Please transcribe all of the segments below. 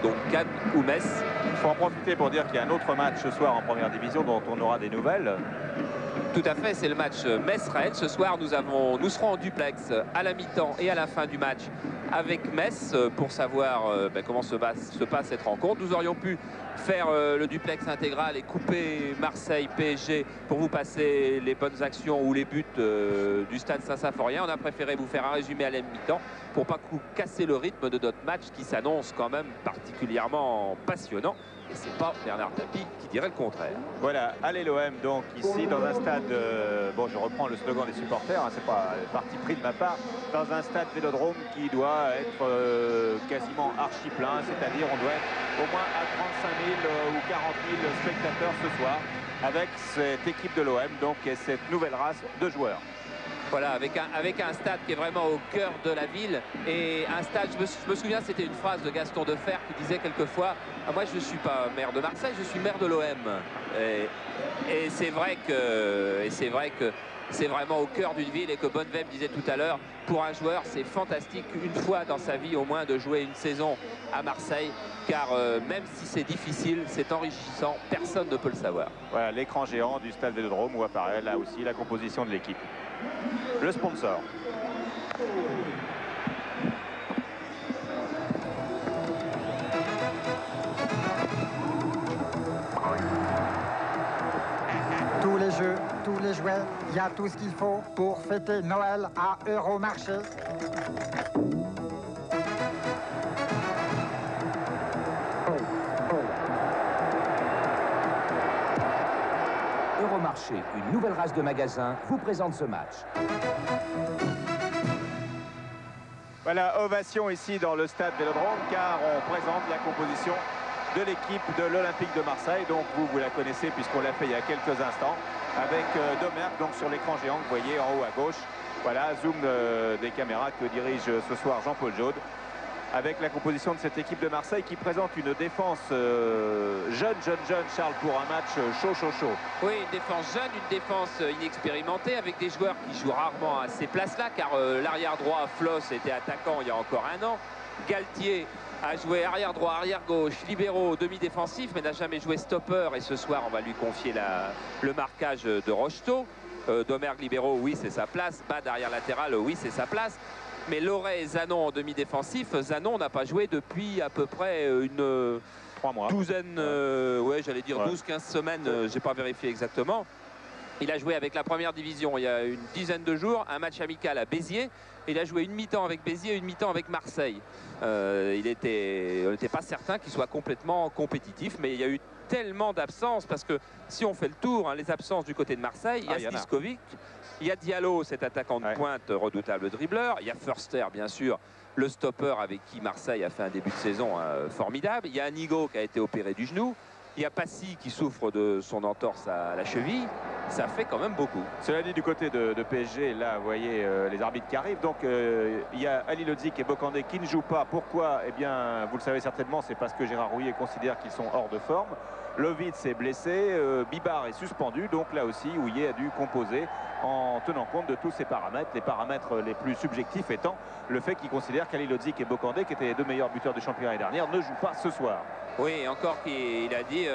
donc Cannes ou Metz. Il faut en profiter pour dire qu'il y a un autre match ce soir en première division dont on aura des nouvelles. Tout à fait, c'est le match Metz-Rennes. Ce soir, nous serons en duplex à la mi-temps et à la fin du match avec Metz pour savoir comment se passe cette rencontre. Nous aurions pu faire le duplex intégral et couper Marseille-PSG pour vous passer les bonnes actions ou les buts du stade Saint-Symphorien. On a préféré vous faire un résumé à la mi-temps pour pas casser le rythme de notre match qui s'annonce quand même particulièrement passionnant. Et c'est pas Bernard Tapie qui dirait le contraire. Voilà, allez l'OM donc ici dans un stade, bon je reprends le slogan des supporters, hein, c'est pas parti pris de ma part, dans un stade Vélodrome qui doit être quasiment archi plein, c'est-à-dire on doit être au moins à 35 000 ou 40 000 spectateurs ce soir avec cette équipe de l'OM donc et cette nouvelle race de joueurs. Voilà, avec un stade qui est vraiment au cœur de la ville. Et un stade, je me souviens, c'était une phrase de Gaston Defferre qui disait quelquefois « Moi, je ne suis pas maire de Marseille, je suis maire de l'OM ». Et c'est vrai que c'est vraiment au cœur d'une ville et que Bonnevem disait tout à l'heure, pour un joueur, c'est fantastique une fois dans sa vie au moins de jouer une saison à Marseille. Car même si c'est difficile, c'est enrichissant, personne ne peut le savoir. Voilà, l'écran géant du stade Vélodrome où apparaît là aussi la composition de l'équipe. Le sponsor. Tous les jeux, tous les jouets, il y a tout ce qu'il faut pour fêter Noël à Euromarché. Euromarché, une nouvelle race de magasins, vous présente ce match. Voilà, ovation ici dans le stade Vélodrome car on présente la composition de l'équipe de l'Olympique de Marseille. Donc vous la connaissez puisqu'on l'a fait il y a quelques instants avec Domergue donc sur l'écran géant que vous voyez en haut à gauche. Voilà, zoom des caméras que dirige ce soir Jean-Paul Jaude. Avec la composition de cette équipe de Marseille qui présente une défense jeune, Charles, pour un match chaud. Oui, une défense jeune, une défense inexpérimentée, avec des joueurs qui jouent rarement à ces places-là, car l'arrière droit, Floss, était attaquant il y a encore un an. Galtier a joué arrière droit, arrière gauche, libéraux, demi-défensif, mais n'a jamais joué stopper. Et ce soir, on va lui confier le marquage de Rocheteau. Domergue libéraux, oui, c'est sa place. Bad arrière latéral, oui, c'est sa place. Mais Loret et Zanon en demi-défensif, Zanon n'a pas joué depuis à peu près une 3 mois. douzaine, ouais, j'allais dire 12-15 semaines, j'ai pas vérifié exactement. Il a joué avec la première division il y a une dizaine de jours, un match amical à Béziers. Il a joué une mi-temps avec Béziers et une mi-temps avec Marseille. On n'était pas certain qu'il soit complètement compétitif, mais il y a eu tellement d'absences parce que si on fait le tour, hein, les absences du côté de Marseille, il y a Stiskovic, il y a Diallo, cet attaquant de pointe redoutable dribbleur, il y a Förster bien sûr, le stopper avec qui Marseille a fait un début de saison formidable, il y a Anigo qui a été opéré du genou, il y a Passy qui souffre de son entorse à la cheville. Ça fait quand même beaucoup. Cela dit, du côté de PSG, là, vous voyez les arbitres qui arrivent. Donc, il y a Ali Lodzik et Bocandé qui ne jouent pas. Pourquoi? Eh bien, vous le savez certainement, c'est parce que Gérard Rouillet considère qu'ils sont hors de forme. Lovitz est blessé, Bibar est suspendu. Donc, là aussi, Rouillet a dû composer en tenant compte de tous ces paramètres. Les paramètres les plus subjectifs étant le fait qu'il considère qu'Ali Lodzik et Bocandé, qui étaient les deux meilleurs buteurs du championnat l'année dernière, ne jouent pas ce soir. Oui, encore qu'il a dit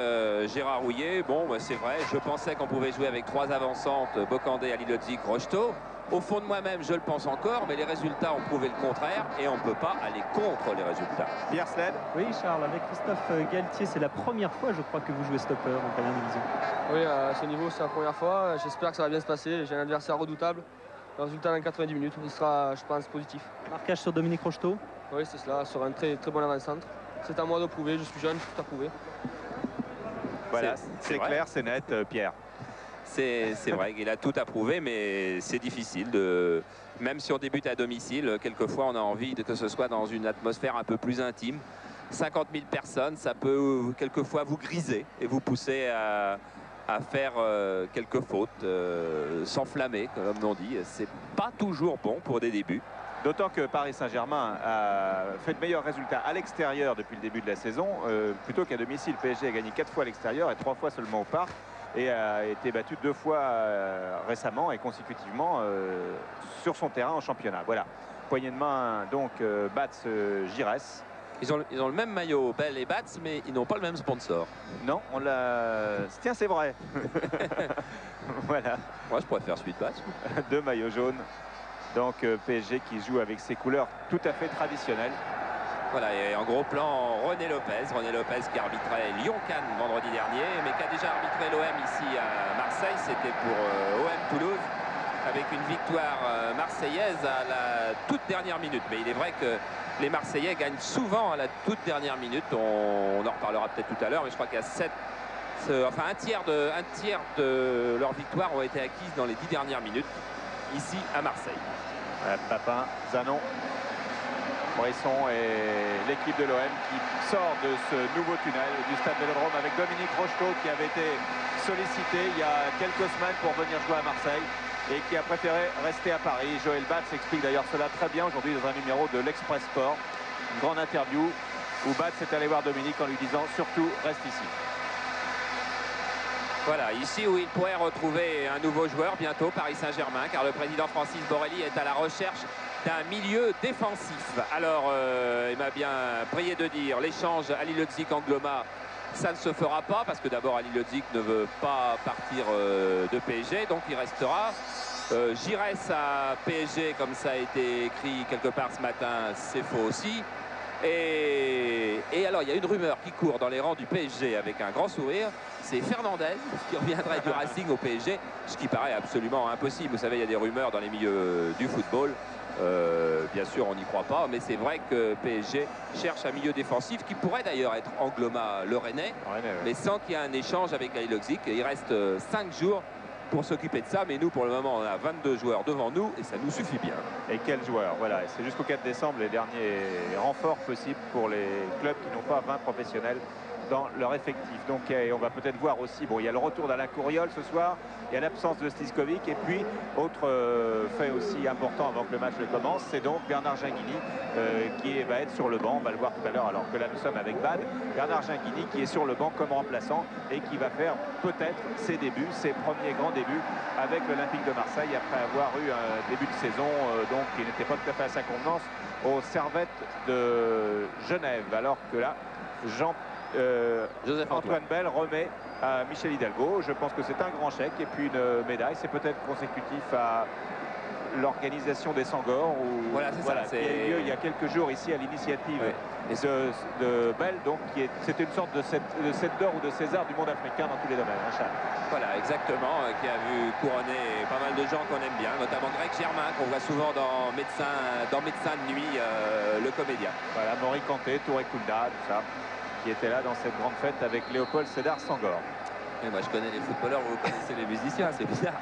Gérard Rouillet, bon, c'est vrai, je pensais qu'on pouvait jouer avec 3 avancantes, Bocandé, Ali Lodzik, Rocheteau. Au fond de moi-même, je le pense encore, mais les résultats ont prouvé le contraire et on ne peut pas aller contre les résultats. Pierre Sled. Oui, Charles, avec Christophe Galtier, c'est la première fois, je crois, que vous jouez stopper en première division. Oui, à ce niveau, c'est la première fois. J'espère que ça va bien se passer. J'ai un adversaire redoutable. Le résultat dans 90 minutes, il sera, je pense, positif. Marquage sur Dominique Rocheteau. Oui, c'est cela, sur un très bon avant-centre. C'est à moi de prouver, je suis jeune, je suis tout à prouver. Voilà, c'est clair, c'est net, Pierre. C'est vrai qu'il a tout à prouver, mais c'est difficile. Même si on débute à domicile, quelquefois on a envie que ce soit dans une atmosphère un peu plus intime. 50 000 personnes, ça peut quelquefois vous griser et vous pousser à faire quelques fautes, s'enflammer, comme on dit. C'est pas toujours bon pour des débuts. D'autant que Paris Saint-Germain a fait de meilleurs résultats à l'extérieur depuis le début de la saison, plutôt qu'à domicile. PSG a gagné 4 fois à l'extérieur et 3 fois seulement au Parc, et a été battu 2 fois récemment et consécutivement sur son terrain en championnat. Voilà, poignée de main donc Bats Giresse. Ils ont le même maillot, Bell et Bats, mais ils n'ont pas le même sponsor. Non, on l'a... Tiens, c'est vrai. Voilà. Moi, je préfère celui de Bats. 2 maillots jaunes. Donc PSG qui joue avec ses couleurs tout à fait traditionnelles. Voilà, et en gros plan, René Lopez qui arbitrait Lyon-Cannes vendredi dernier, mais qui a déjà arbitré l'OM ici à Marseille. C'était pour OM Toulouse, avec une victoire marseillaise à la toute dernière minute. Mais il est vrai que les Marseillais gagnent souvent à la toute dernière minute. On en reparlera peut-être tout à l'heure, mais je crois qu'il y a un tiers de leurs victoires ont été acquises dans les 10 dernières minutes ici à Marseille. Papin, Zanon, Bresson et l'équipe de l'OM qui sort de ce nouveau tunnel du stade Vélodrome avec Dominique Rocheteau qui avait été sollicité il y a quelques semaines pour venir jouer à Marseille et qui a préféré rester à Paris. Joël Bats explique d'ailleurs cela très bien aujourd'hui dans un numéro de l'Express Sport. Une grande interview où Bats est allé voir Dominique en lui disant surtout reste ici. Voilà, ici où il pourrait retrouver un nouveau joueur bientôt, Paris Saint-Germain, car le président Francis Borrelli est à la recherche d'un milieu défensif. Alors, il m'a bien prié de dire, l'échange Ali Leipzig-Angloma, ça ne se fera pas, parce que d'abord Ali Leipzig ne veut pas partir de PSG, donc il restera. Giresse à PSG, comme ça a été écrit quelque part ce matin, c'est faux aussi. Et alors, il y a une rumeur qui court dans les rangs du PSG avec un grand sourire, c'est Fernandez qui reviendrait du Racing au PSG, ce qui paraît absolument impossible. Vous savez, il y a des rumeurs dans les milieux du football. Bien sûr, on n'y croit pas, mais c'est vrai que PSG cherche un milieu défensif qui pourrait d'ailleurs être Angloma le Rennais, mais sans qu'il y ait un échange avec Ali Leipzig. Il reste 5 jours pour s'occuper de ça, mais nous pour le moment on a 22 joueurs devant nous et ça nous suffit bien. Et quels joueurs, voilà, c'est jusqu'au 4 décembre les derniers renforts possibles pour les clubs qui n'ont pas 20 professionnels dans leur effectif. Donc on va peut-être voir aussi, bon, il y a le retour d'Alain Courriol ce soir, il y a l'absence de Stiskovic et puis autre fait aussi important avant que le match commence, c'est donc Bernard Ginguini qui va être sur le banc, on va le voir tout à l'heure alors que là nous sommes avec Bad. Bernard Ginguini qui est sur le banc comme remplaçant et qui va faire peut-être ses débuts, ses premiers grands débuts avec l'Olympique de Marseille après avoir eu un début de saison donc qui n'était pas tout à fait à sa convenance aux Servettes de Genève, alors que là Antoine Bell remet à Michel Hidalgo. Je pense que c'est un grand chèque et puis une médaille. C'est peut-être consécutif à l'organisation des Sangors qui a eu lieu il y a quelques jours ici à l'initiative de Bell. Donc c'est une sorte de cette d'or ou de César du monde africain dans tous les domaines. Hein, Charles. Voilà, exactement, qui a vu couronner pas mal de gens qu'on aime bien, notamment Greg Germain, qu'on voit souvent dans Médecin de nuit, le comédien. Voilà, Maury Kanté, Touré Kunda, tout ça, qui était là dans cette grande fête avec Léopold Sédar Senghor. Et moi je connais les footballeurs, vous connaissez les musiciens, c'est bizarre.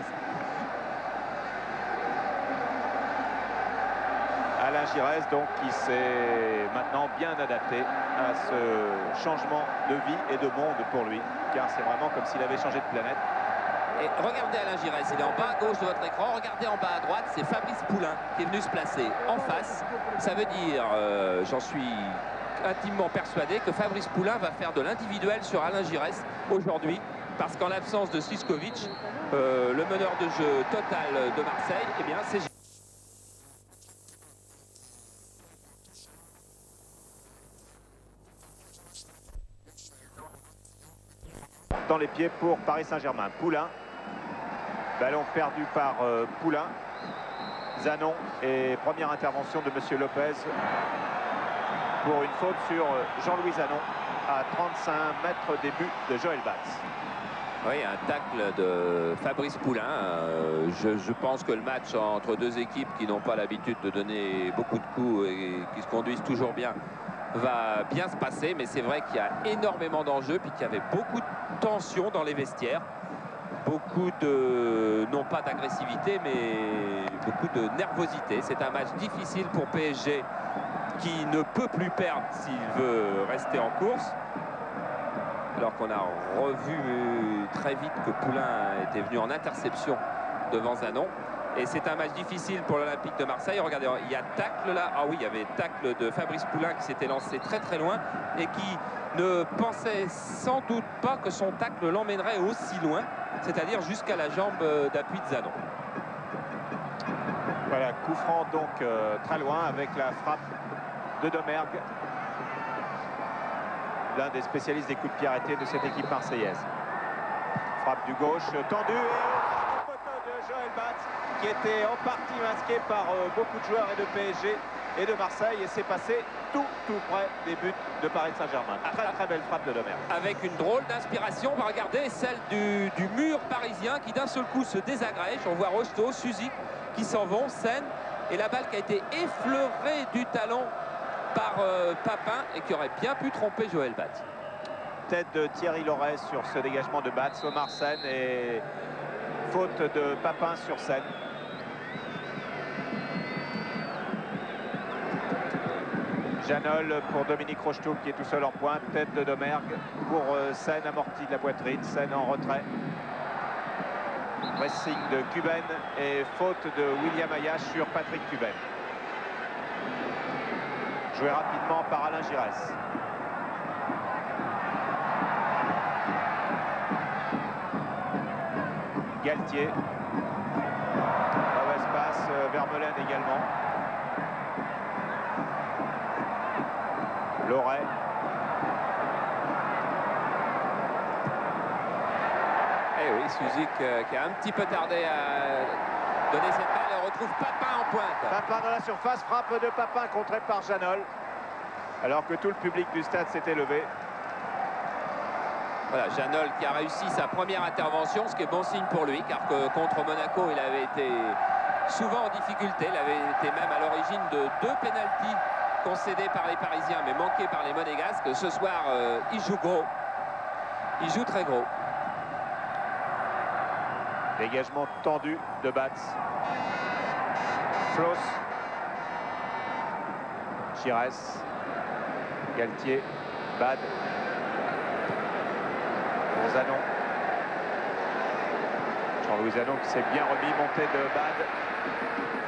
Alain Giresse donc qui s'est maintenant bien adapté à ce changement de vie et de monde pour lui, car c'est vraiment comme s'il avait changé de planète. Et regardez Alain Giresse, il est en bas à gauche de votre écran, regardez en bas à droite, c'est Fabrice Poulain qui est venu se placer en face. Ça veut dire, j'en suis intimement persuadé que Fabrice Poulain va faire de l'individuel sur Alain Giresse aujourd'hui, parce qu'en l'absence de Stiskovic, le meneur de jeu total de Marseille, eh bien c'est dans les pieds pour Paris Saint-Germain. Poulain, ballon perdu par Poulain. Zanon et première intervention de Monsieur Lopez pour une faute sur Jean-Louis Zanon à 35 mètres des buts de Joël Bats. Oui, un tacle de Fabrice Poulain. Je pense que le match entre deux équipes qui n'ont pas l'habitude de donner beaucoup de coups et qui se conduisent toujours bien va bien se passer, mais c'est vrai qu'il y a énormément d'enjeux, puis qu'il y avait beaucoup de tension dans les vestiaires, beaucoup de, non pas d'agressivité, mais beaucoup de nervosité. C'est un match difficile pour PSG qui ne peut plus perdre s'il veut rester en course, alors qu'on a revu très vite que Poulain était venu en interception devant Zanon. Et c'est un match difficile pour l'Olympique de Marseille. Regardez, il y a tacle là. Ah oui, il y avait tacle de Fabrice Poulain qui s'était lancé très très loin et qui ne pensait sans doute pas que son tacle l'emmènerait aussi loin, c'est-à-dire jusqu'à la jambe d'appui de Zanon. Voilà, coup franc donc très loin avec la frappe de Domergue l'un des spécialistes des coups de pied arrêtés de cette équipe marseillaise. Frappe du gauche, tendue, et au poteau de Joël Batz, qui était en partie masqué par beaucoup de joueurs et de PSG et de Marseille, et c'est passé tout près des buts de Paris Saint-Germain. Très belle frappe de Domergue. Avec une drôle d'inspiration, on va regarder celle du mur parisien qui d'un seul coup se désagrège. On voit Rocheteau, Suzy qui s'en vont, Sen, et la balle qui a été effleurée du talon par Papin et qui aurait bien pu tromper Joël Batz. Tête de Thierry Loret sur ce dégagement de Batz. Omar Sen et faute de Papin sur Sen. Janol pour Dominique Rocheteau qui est tout seul en pointe. Tête de Domergue pour Sen, amorti de la poitrine. Sen en retrait. Pressing de Cuben et faute de William Ayache sur Patrick Cuben. Joué rapidement par Alain Giresse. Galtier. Mauvaise passe, Vermeulen également. Loret. Eh oui, Suzy qui a un petit peu tardé à donner cette balle. Elle retrouve Papin en pointe. Papin dans la surface, frappe de Papin contrée par Janol. Alors que tout le public du stade s'était levé. Voilà, Janol qui a réussi sa première intervention, ce qui est bon signe pour lui, car que contre Monaco, il avait été souvent en difficulté. Il avait été même à l'origine de 2 pénaltys concédés par les Parisiens, mais manqués par les Monégasques. Ce soir, il joue gros. Il joue très gros. Dégagement tendu de Batz. Floss. Giresse. Galtier. Bad. Zanon. Jean-Louis Zanon qui s'est bien remis, montée de Bad.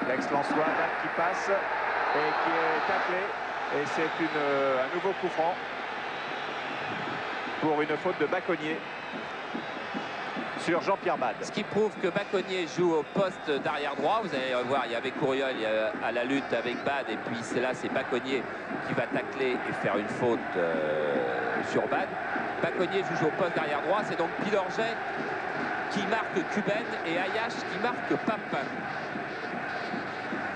L'ex-Lensois, Bad qui passe et qui est taclé. Et c'est un nouveau coup franc pour une faute de Baconnier sur Jean-Pierre Bad. Ce qui prouve que Baconnier joue au poste d'arrière droit. Vous allez voir, il y avait Courriol à la lutte avec Bad. Et puis c'est Baconnier qui va tacler et faire une faute sur Bad. Baconnier joue au poste d'arrière droit. C'est donc Pilorget qui marque Cuben et Ayache qui marque Papin.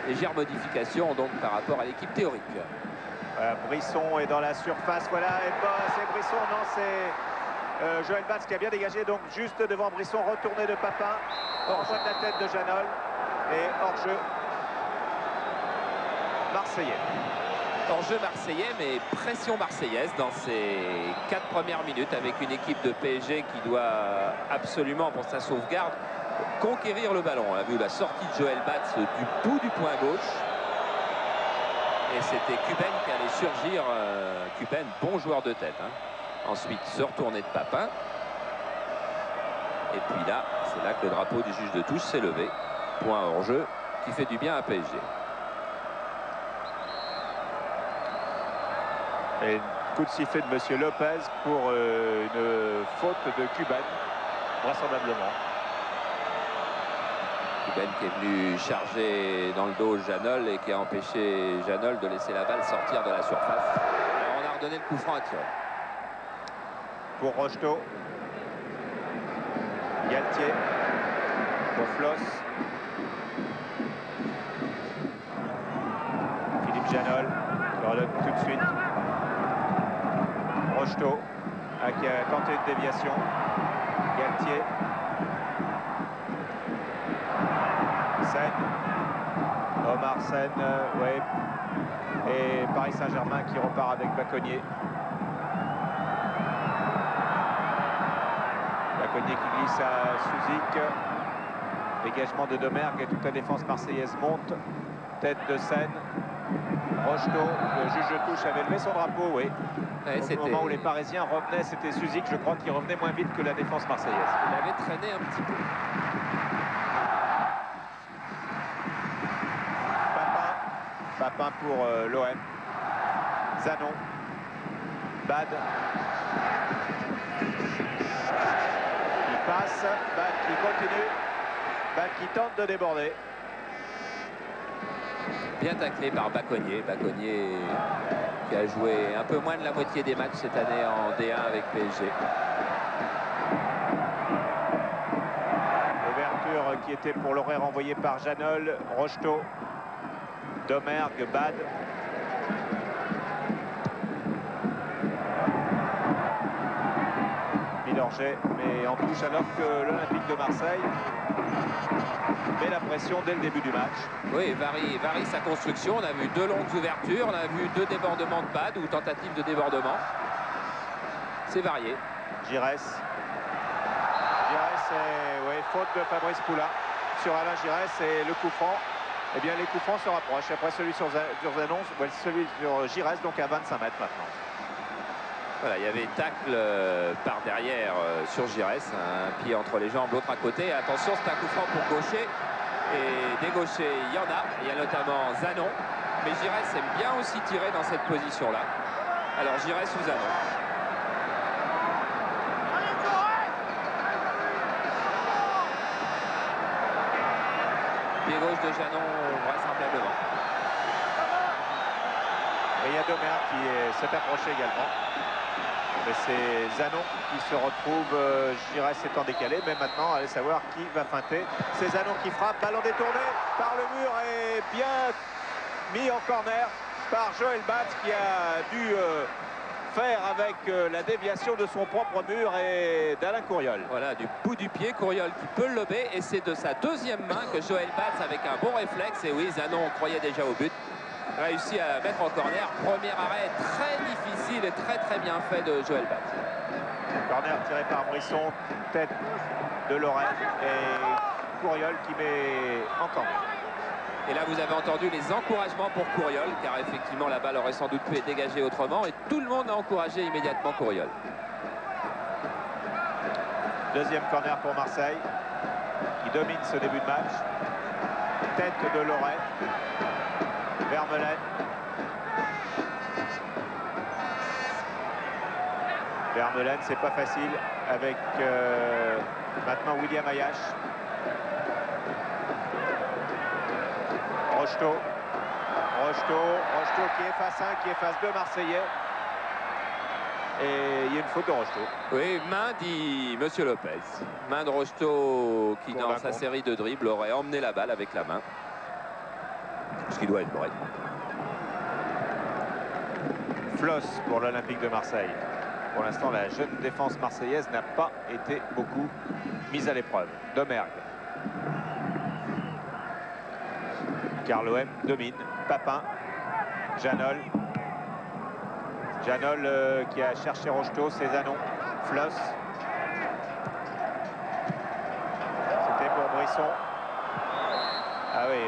Légère modification donc par rapport à l'équipe théorique. Brisson est dans la surface. Voilà, et c'est Brisson. Non, c'est Joël Batz qui a bien dégagé. Donc juste devant Brisson, retourné de Papin. Hors-jeu de la tête de Janol. Et hors-jeu marseillais. Hors-jeu marseillais, mais pression marseillaise dans ces 4 premières minutes avec une équipe de PSG qui doit absolument, pour sa sauvegarde, conquérir le ballon. On a vu la sortie de Joël Batz du bout du point gauche. Et c'était Cuben qui allait surgir. Cuben, bon joueur de tête. Hein. Ensuite, se retourner de Papin. Et puis là, c'est là que le drapeau du juge de touche s'est levé. Point hors-jeu qui fait du bien à PSG. Et coup de sifflet de Monsieur Lopez pour une faute de Cuben, vraisemblablement. Cuben qui est venu charger dans le dos Janol et qui a empêché Janol de laisser la balle sortir de la surface. Alors on a redonné le coup franc à Thierry. Pour Rocheteau. Galtier. Pour Floss. Philippe Janol qui redonne tout de suite. Rocheteau qui a tenté une déviation. Galtier. Sen. Omar Sen, ouais. Et Paris Saint-Germain qui repart avec Baconnier. Baconnier qui glisse à Suzik. Dégagement de Domergue et toute la défense marseillaise monte. Tête de Sen. Rocheteau, le juge de touche avait levé son drapeau, oui. Ouais, au moment où les Parisiens revenaient, c'était Suzik, je crois, qui revenait moins vite que la défense marseillaise. Il avait traîné un petit peu. Papin pour l'OM. Zanon. Bad. Il passe. Bad qui continue. Bad qui tente de déborder. Bien taclé par Baconnier. Baconnier qui a joué un peu moins de la moitié des matchs cette année en D1 avec PSG. Ouverture qui était pour l'horaire envoyé par Janol, Rocheteau, Domergue, Bad. Milorget, mais en touche alors que l'Olympique de Marseille met la pression dès le début du match. Oui, varie sa construction. On a vu 2 longues ouvertures, on a vu 2 débordements de Bad ou tentatives de débordement. C'est varié. Giresse. Giresse, ouais, faute de Fabrice Poulain sur Alain Giresse et le coup franc. Eh bien, les coups francs se rapprochent. Après celui sur Zanon, celui sur Giresse, donc à 25 mètres maintenant. Voilà, il y avait tacle par derrière sur Giresse, un pied entre les jambes, l'autre à côté. Attention, c'est un coup franc pour Gaucher. Et des gauchers, il y en a. Il y a notamment Zanon. Mais Giresse aime bien aussi tirer dans cette position-là. Alors Giresse ou Zanon. Pied gauche de Janon, vraisemblablement. Et il y a Domer qui s'est approché également. Mais c'est Zanon qui se retrouve, Giresse étant décalé. Mais maintenant, allez savoir qui va feinter. C'est Zanon qui frappe, ballon détourné par le mur et bien mis en corner par Joël Batz qui a dû faire avec la déviation de son propre mur et d'Alain Couriol. Voilà, du bout du pied, Couriol qui peut le lober. Et c'est de sa deuxième main que Joël Batz, avec un bon réflexe, et oui, Zanon croyait déjà au but, réussi à mettre en corner. Premier arrêt très difficile et très bien fait de Joël Batz. Corner tiré par Brisson, tête de Lorraine et Couriol qui met en corner. Et là, vous avez entendu les encouragements pour Couriol, car effectivement, la balle aurait sans doute pu être dégagée autrement. Et tout le monde a encouragé immédiatement Couriol. Deuxième corner pour Marseille, qui domine ce début de match. Tête de Lorraine. Vermeulen. Vermeulen, c'est pas facile avec maintenant William Ayache. Rocheteau qui efface un, qui efface 2 Marseillais. Et il y a une faute de Rocheteau. Oui, main, dit Monsieur Lopez. Main de Rocheteau qui, dans sa série de dribbles, aurait emmené la balle avec la main. Ce qui doit être vrai. Flosse pour l'Olympique de Marseille. Pour l'instant, la jeune défense marseillaise n'a pas été beaucoup mise à l'épreuve. Domergue. Car l'OM domine. Papin. Janol. Janol qui a cherché Rocheteau. C'est Zanon. Flosse. C'était pour Brisson. Ah oui,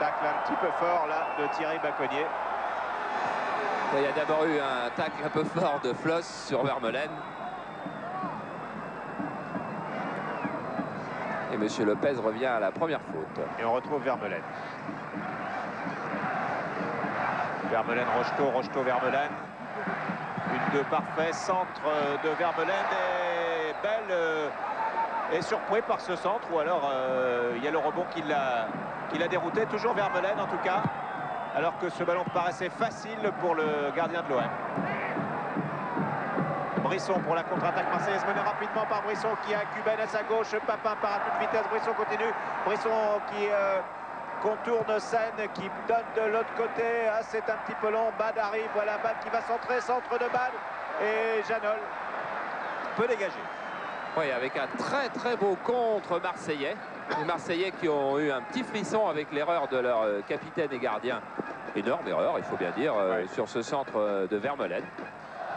tacle un petit peu fort là de Thierry Baconnier. Il y a d'abord eu un tacle un peu fort de Floss sur Vermeulen. Et Monsieur Lopez revient à la première faute. Et on retrouve Vermeulen. Vermeulen, Rocheteau, Rocheteau, Vermeulen. Une de parfait, centre de Vermeulen. Et Bell est surpris par ce centre. Ou alors il y a le rebond qui l'a dérouté. Toujours Vermeulen en tout cas. Alors que ce ballon paraissait facile pour le gardien de l'OM. Brisson pour la contre-attaque marseillaise, menée rapidement par Brisson qui a Cuben à sa gauche. Papin part à toute vitesse, Brisson continue. Brisson qui contourne Seine, qui donne de l'autre côté. Ah, c'est un petit peu long, Bad arrive, voilà Bad qui va centrer, centre de Bad. Et Janol peut dégager. Oui, avec un très beau contre marseillais. Les Marseillais qui ont eu un petit frisson avec l'erreur de leur capitaine et gardien. Énorme erreur, il faut bien dire, sur ce centre de Vermeulen.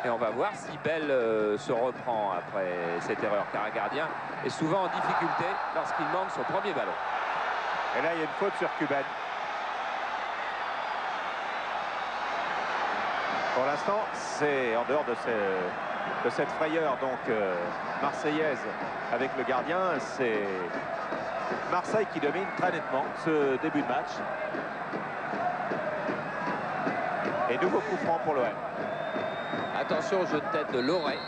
Et on va voir si Bell se reprend après cette erreur, car un gardien est souvent en difficulté lorsqu'il manque son premier ballon. Et là, il y a une faute sur Cuben. Pour l'instant, c'est en dehors de cette frayeur donc marseillaise avec le gardien, c'est Marseille qui domine très nettement ce début de match. Et nouveau coup franc pour l'OM. Attention au jeu de tête de Loret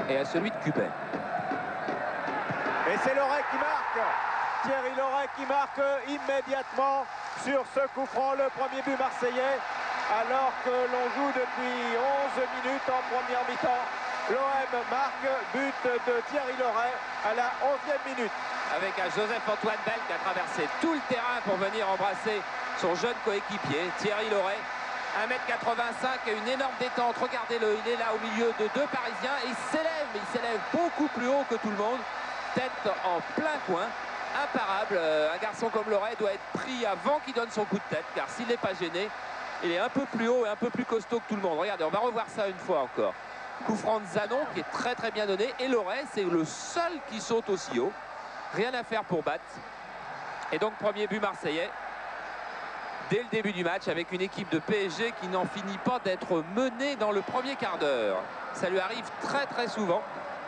et à celui de Cuben. Et c'est Loret qui marque. Thierry Loret qui marque immédiatement sur ce coup franc, le premier but marseillais. alors que l'on joue depuis 11 minutes en première mi-temps. L'OM marque, but de Thierry Loret à la 11e minute. Avec un Joseph-Antoine Bell qui a traversé tout le terrain pour venir embrasser son jeune coéquipier, Thierry Loret. 1m85 et une énorme détente. Regardez-le, il est là au milieu de deux Parisiens et il s'élève beaucoup plus haut que tout le monde. Tête en plein coin, imparable. Un garçon comme Loret doit être pris avant qu'il donne son coup de tête, car s'il n'est pas gêné, il est un peu plus haut et un peu plus costaud que tout le monde. Regardez, on va revoir ça une fois encore. Coup franc de Zanon qui est très très bien donné. Et Loret, c'est le seul qui saute aussi haut. Rien à faire pour battre. Et donc premier but marseillais. Dès le début du match, avec une équipe de PSG qui n'en finit pas d'être menée dans le premier quart d'heure. Ça lui arrive très très souvent.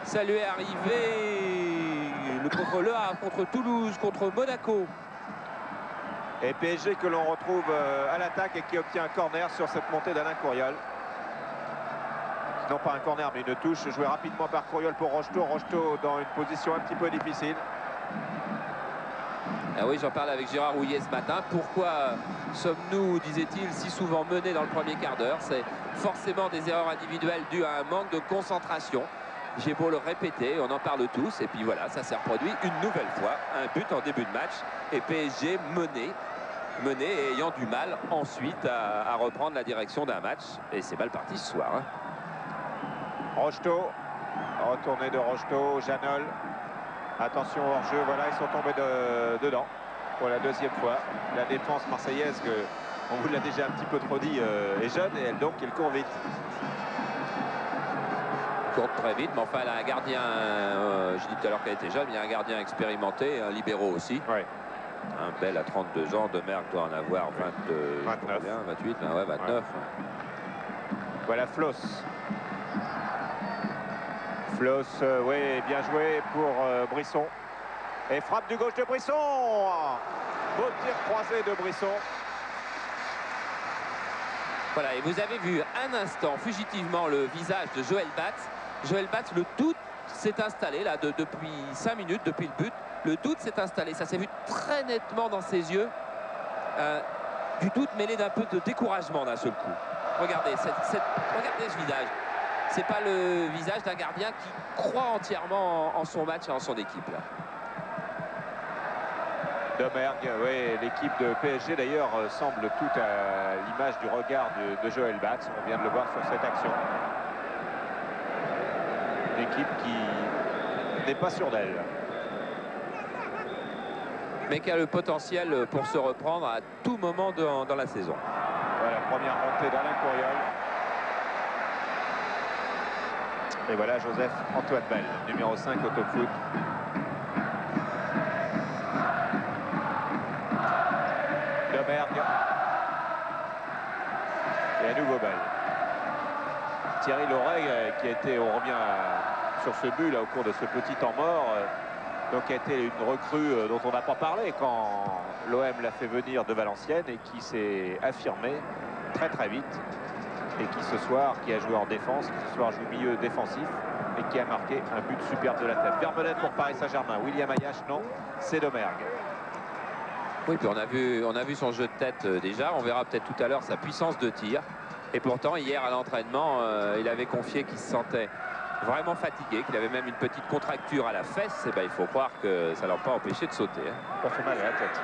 Ça lui est arrivé contre Le Havre, contre Toulouse, contre Monaco. Et PSG que l'on retrouve à l'attaque et qui obtient un corner sur cette montée d'Alain Courriol. Non pas un corner mais une touche jouée rapidement par Courriol pour Rocheteau. Rocheteau dans une position un petit peu difficile. Ah oui, j'en parlais avec Gérard Houllier ce matin. Pourquoi sommes-nous, disait-il, si souvent menés dans le premier quart d'heure? C'est forcément des erreurs individuelles dues à un manque de concentration. J'ai beau le répéter, on en parle tous. Et puis voilà, ça s'est reproduit une nouvelle fois. Un but en début de match et PSG mené et ayant du mal ensuite à reprendre la direction d'un match. Et c'est mal parti ce soir. Hein. Rocheteau, retourné de Rocheteau, Janol. Attention au hors-jeu, voilà, ils sont tombés dedans pour la deuxième fois. La défense marseillaise, on vous l'a déjà un petit peu trop dit, est jeune et elle court vite. Court très vite, mais enfin elle a un gardien, je dis tout à l'heure qu'elle était jeune, mais il y a un gardien expérimenté, un libéraux aussi. Ouais. Un Bel à 32 ans, Demergue doit en avoir 29. 28, ben ouais, 29. Ouais. Voilà Floss. Floss, oui, bien joué pour Brisson. Et frappe du gauche de Brisson. Beau tir croisé de Brisson. Voilà, et vous avez vu un instant fugitivement le visage de Joël Batz. Joël Batz, le doute s'est installé là depuis 5 minutes, depuis le but. Le doute s'est installé, ça s'est vu très nettement dans ses yeux. Du doute mêlé d'un peu de découragement d'un seul coup. Regardez, regardez ce visage. C'est pas le visage d'un gardien qui croit entièrement en son match et en son équipe. Là. Domergue, oui, l'équipe de PSG d'ailleurs semble tout à l'image du regard de Joël Batz. On vient de le voir sur cette action. Une équipe qui n'est pas sûre d'elle. Mais qui a le potentiel pour se reprendre à tout moment dans la saison. Voilà, première montée d'Alain Courriol. Et voilà Joseph-Antoine Bell, numéro 5 au top foot. Domergue. Et à nouveau Bell. Thierry Loret qui a été, on revient sur ce but là au cours de ce petit temps mort, donc a été une recrue dont on n'a pas parlé quand l'OM l'a fait venir de Valenciennes et qui s'est affirmé très très vite. Et qui a joué en défense, qui ce soir joue milieu défensif et qui a marqué un but superbe de la tête. Vermeulen pour Paris Saint-Germain. William Ayache, non, c'est Domergue. Oui, puis on a vu son jeu de tête déjà. On verra peut-être tout à l'heure sa puissance de tir. Et pourtant, hier à l'entraînement, il avait confié qu'il se sentait vraiment fatigué, qu'il avait même une petite contracture à la fesse. Et ben, il faut croire que ça ne l'a pas empêché de sauter. Hein. Ça fait mal à la tête.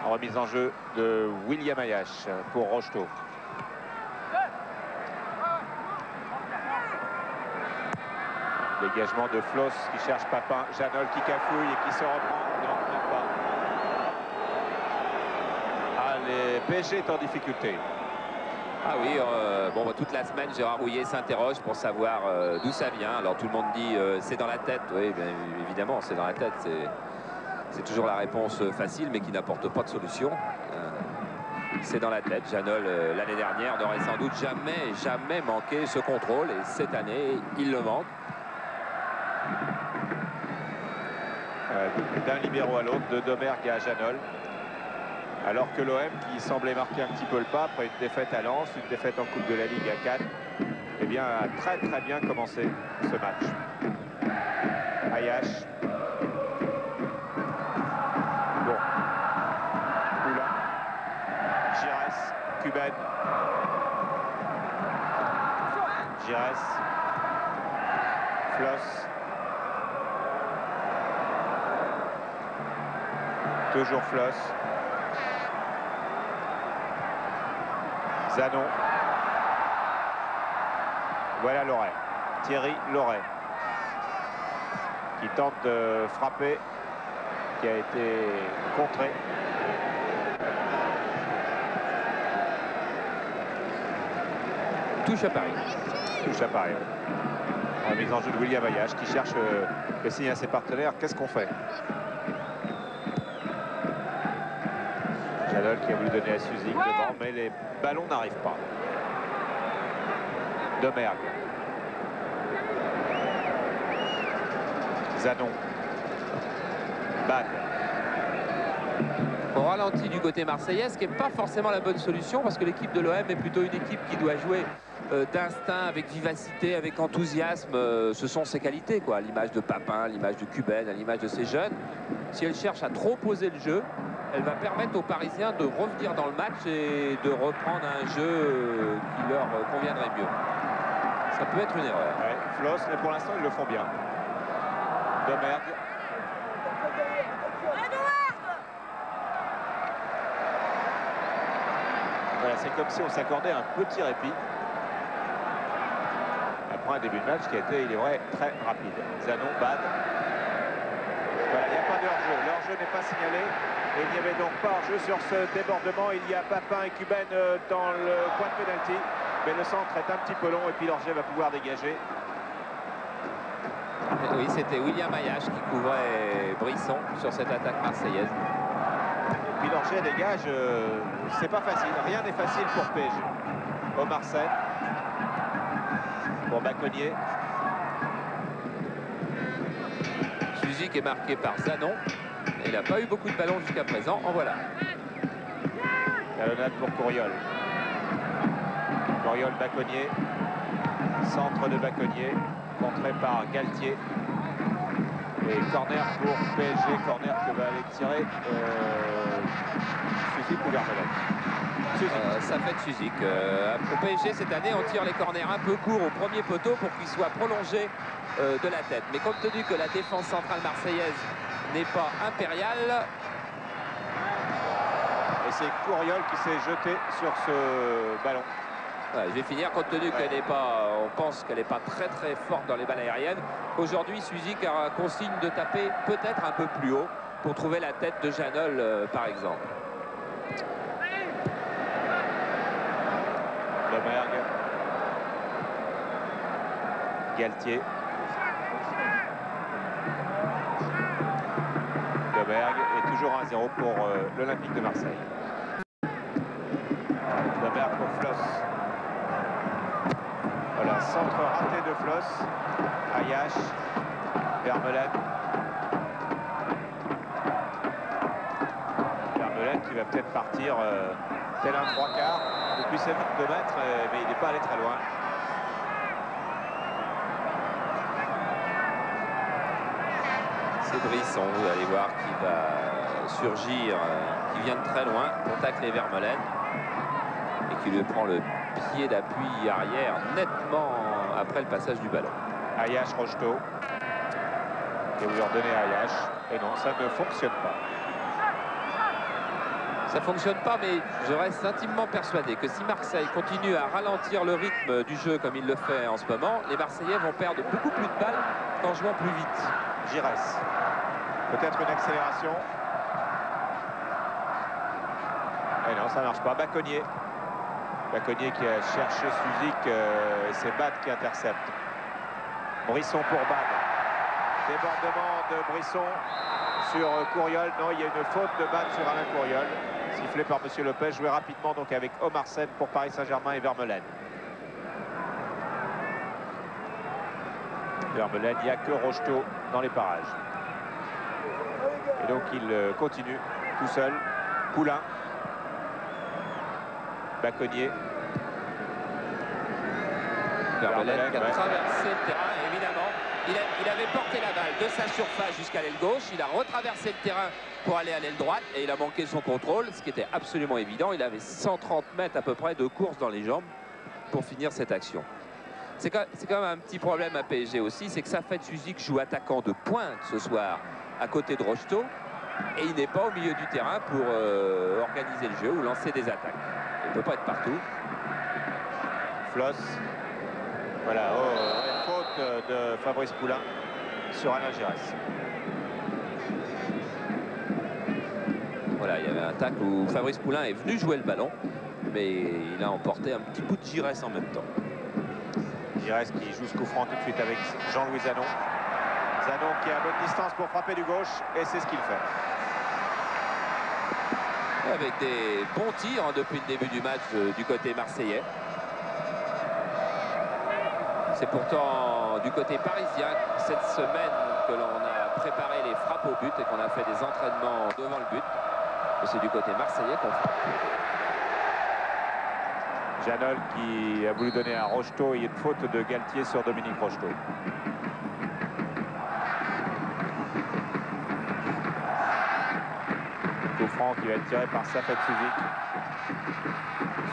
Remise en jeu de William Ayache pour Rocheteau. Dégagement de Floss qui cherche Papin. Janol qui cafouille et qui se reprend. Non, même pas. Ah, les PSG est en difficulté. Ah oui, bon, toute la semaine, Gérard Houllier s'interroge pour savoir d'où ça vient. Alors tout le monde dit c'est dans la tête. Oui, bien évidemment, c'est dans la tête. C'est toujours la réponse facile, mais qui n'apporte pas de solution. C'est dans la tête. Janol, l'année dernière, n'aurait sans doute jamais manqué ce contrôle. Et cette année, il le manque. D'un libéraux à l'autre, de Domergue à Janol. Alors que l'OM, qui semblait marquer un petit peu le pas après une défaite à Lens, une défaite en Coupe de la Ligue à Cannes, eh bien, a très très bien commencé ce match. Ayache. Bon. Oula. Giresse. Floss. Toujours Floss. Zanon. Voilà Loret. Thierry Loret. Qui tente de frapper. Qui a été contré. Touche à Paris. Touche à Paris. La mise en jeu de William Ayache qui cherche le signe à ses partenaires. Qu'est-ce qu'on fait? Janol qui a voulu donner à Suzy devant, mais les ballons n'arrivent pas. Domergue. Zanon. Bad. Au ralenti du côté marseillais, ce qui n'est pas forcément la bonne solution parce que l'équipe de l'OM est plutôt une équipe qui doit jouer d'instinct, avec vivacité, avec enthousiasme. Ce sont ses qualités, quoi. L'image de Papin, l'image de Cuben, l'image de ces jeunes. Si elle cherche à trop poser le jeu, elle va permettre aux Parisiens de revenir dans le match et de reprendre un jeu qui leur conviendrait mieux. Ça peut être une erreur. Ouais, Floss, mais pour l'instant, ils le font bien. Domergue. Voilà, c'est comme si on s'accordait un petit répit. Après un début de match qui a été, il est vrai, très rapide. Zanon, Bad. Voilà, il n'y a pas de hors-jeu. Le hors-jeu n'est pas signalé. Et il n'y avait donc pas hors-jeu sur ce débordement. Il y a Papin et Cuben dans le point de pénalty. Mais le centre est un petit peu long et puis l'hors-jeu va pouvoir dégager. Oui, c'était William Ayache qui couvrait Brisson sur cette attaque marseillaise. Et puis l'hors-jeu dégage, c'est pas facile. Rien n'est facile pour PSG. Omar Sen. Pour Baconnier. Suzy qui est marqué par Zanon. Il n'a pas eu beaucoup de ballons jusqu'à présent. En voilà. Talonnade pour Couriol. Couriol, Baconnier. Centre de Baconnier. Contré par Galtier. Et corner pour PSG. Corner que va aller tirer Suzy ou Vermeulen. Ça fait de Suzy. Au PSG cette année, on tire les corners un peu courts au premier poteau pour qu'ils soient prolongés de la tête. Mais compte tenu que la défense centrale marseillaise n'est pas impériale. Et c'est Couriol qui s'est jeté sur ce ballon. Voilà, je vais finir compte tenu qu'elle n'est pas, on pense qu'elle n'est pas très forte dans les balles aériennes. Aujourd'hui, Suzy consigne de taper peut-être un peu plus haut pour trouver la tête de Janol, par exemple. Domergue. Galtier. Domergue est toujours 1-0 pour l'Olympique de Marseille. Domergue pour Floss. Voilà, centre raté de Floss. Ayache. Vermeulen. Vermeulen qui va peut-être partir tel un 3/4 depuis ses 22 mètres, mais il n'est pas allé très loin. C'est Brisson, vous allez voir, qui va surgir, qui vient de très loin pour tacler Vermeulen et qui lui prend le pied d'appui arrière nettement après le passage du ballon. Ayache, Rocheteau. Et vous leur donnez à Ayache. Et non, ça ne fonctionne pas. Ça ne fonctionne pas, mais je reste intimement persuadé que si Marseille continue à ralentir le rythme du jeu comme il le fait en ce moment, les Marseillais vont perdre beaucoup plus de balles qu'en jouant plus vite. Giresse. Peut-être une accélération. Et non, ça ne marche pas. Baconnier. Baconnier qui a cherché Suzy et c'est Bad qui intercepte. Brisson pour Bad. Débordement de Brisson sur Couriol. Non, il y a une faute de Bad sur Alain Couriol. Sifflé par Monsieur Lopez. Joué rapidement donc avec Omar Sen pour Paris Saint-Germain et Vermeulen. Vermeulen, il n'y a que Rocheteau dans les parages. Et donc il continue tout seul. Poulain. Baconnier. Vermeulen qui a traversé le terrain, évidemment. Il avait porté la balle de sa surface jusqu'à l'aile gauche. Il a retraversé le terrain pour aller à l'aile droite et il a manqué son contrôle, ce qui était absolument évident. Il avait 130 mètres à peu près de course dans les jambes pour finir cette action. C'est quand même un petit problème à PSG aussi, c'est que Safet Suzik joue attaquant de pointe ce soir à côté de Rocheteau et il n'est pas au milieu du terrain pour organiser le jeu ou lancer des attaques. Il ne peut pas être partout. Floss. Voilà, faute de Fabrice Poulain sur Alain Giresse. Voilà, il y avait un tacle où Fabrice Poulain est venu jouer le ballon, mais il a emporté un petit bout de Giresse en même temps. Giresse qui joue ce coup franc tout de suite avec Jean-Louis Zanon. Zanon qui est à bonne distance pour frapper du gauche, et c'est ce qu'il fait. Avec des bons tirs depuis le début du match du côté marseillais. C'est pourtant du côté parisien cette semaine que l'on a préparé les frappes au but et qu'on a fait des entraînements devant le but. Et c'est du côté marseillais qu'on frappe. Janol qui a voulu donner à Rocheteau. Il y a une faute de Galtier sur Dominique Rocheteau. Coup franc qui va être tiré par Safet Suzik.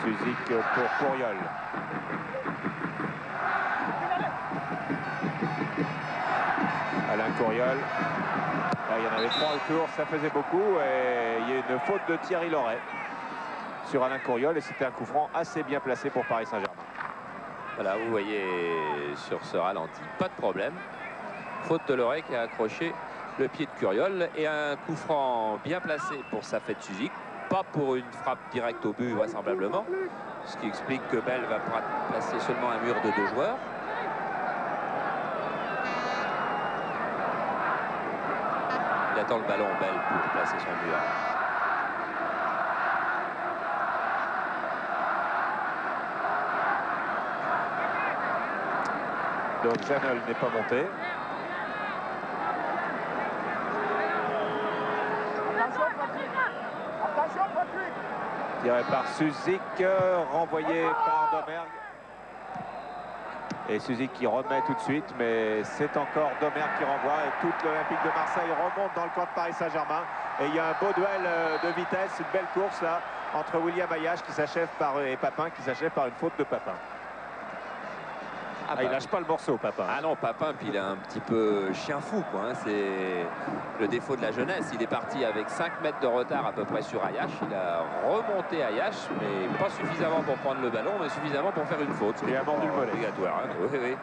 Suzik pour Couriol. Alain Couriol. Là, il y en avait 3 autour, ça faisait beaucoup. Et il y a une faute de Thierry Loret sur Alain Couriol. Et c'était un coup franc assez bien placé pour Paris Saint-Germain. Voilà, vous voyez sur ce ralenti, pas de problème. Faute de Loret qui a accroché le pied de Couriol. Et un coup franc bien placé pour Safet Suzik. Pas pour une frappe directe au but, vraisemblablement. Ce qui explique que Bell va placer seulement un mur de 2 joueurs. Il attend le ballon, Bell, pour placer son mur. Donc Janol n'est pas monté. Tiré par Suzik, renvoyé par Domergue. Et Suzik qui remet tout de suite, mais c'est encore Domergue qui renvoie. Et toute l'Olympique de Marseille remonte dans le camp de Paris Saint-Germain. Et il y a un beau duel de vitesse, une belle course là, entre William Ayache qui s'achève et Papin qui s'achève par une faute de Papin. Il lâche pas le morceau, Papin. Ah non, Papin, puis il est un petit peu chien fou, quoi. Hein. C'est le défaut de la jeunesse. Il est parti avec 5 mètres de retard à peu près sur Ayache. Il a remonté Ayache, mais pas suffisamment pour prendre le ballon, mais suffisamment pour faire une faute. Il a mordu le volet. Obligatoire, hein. Oui, oui.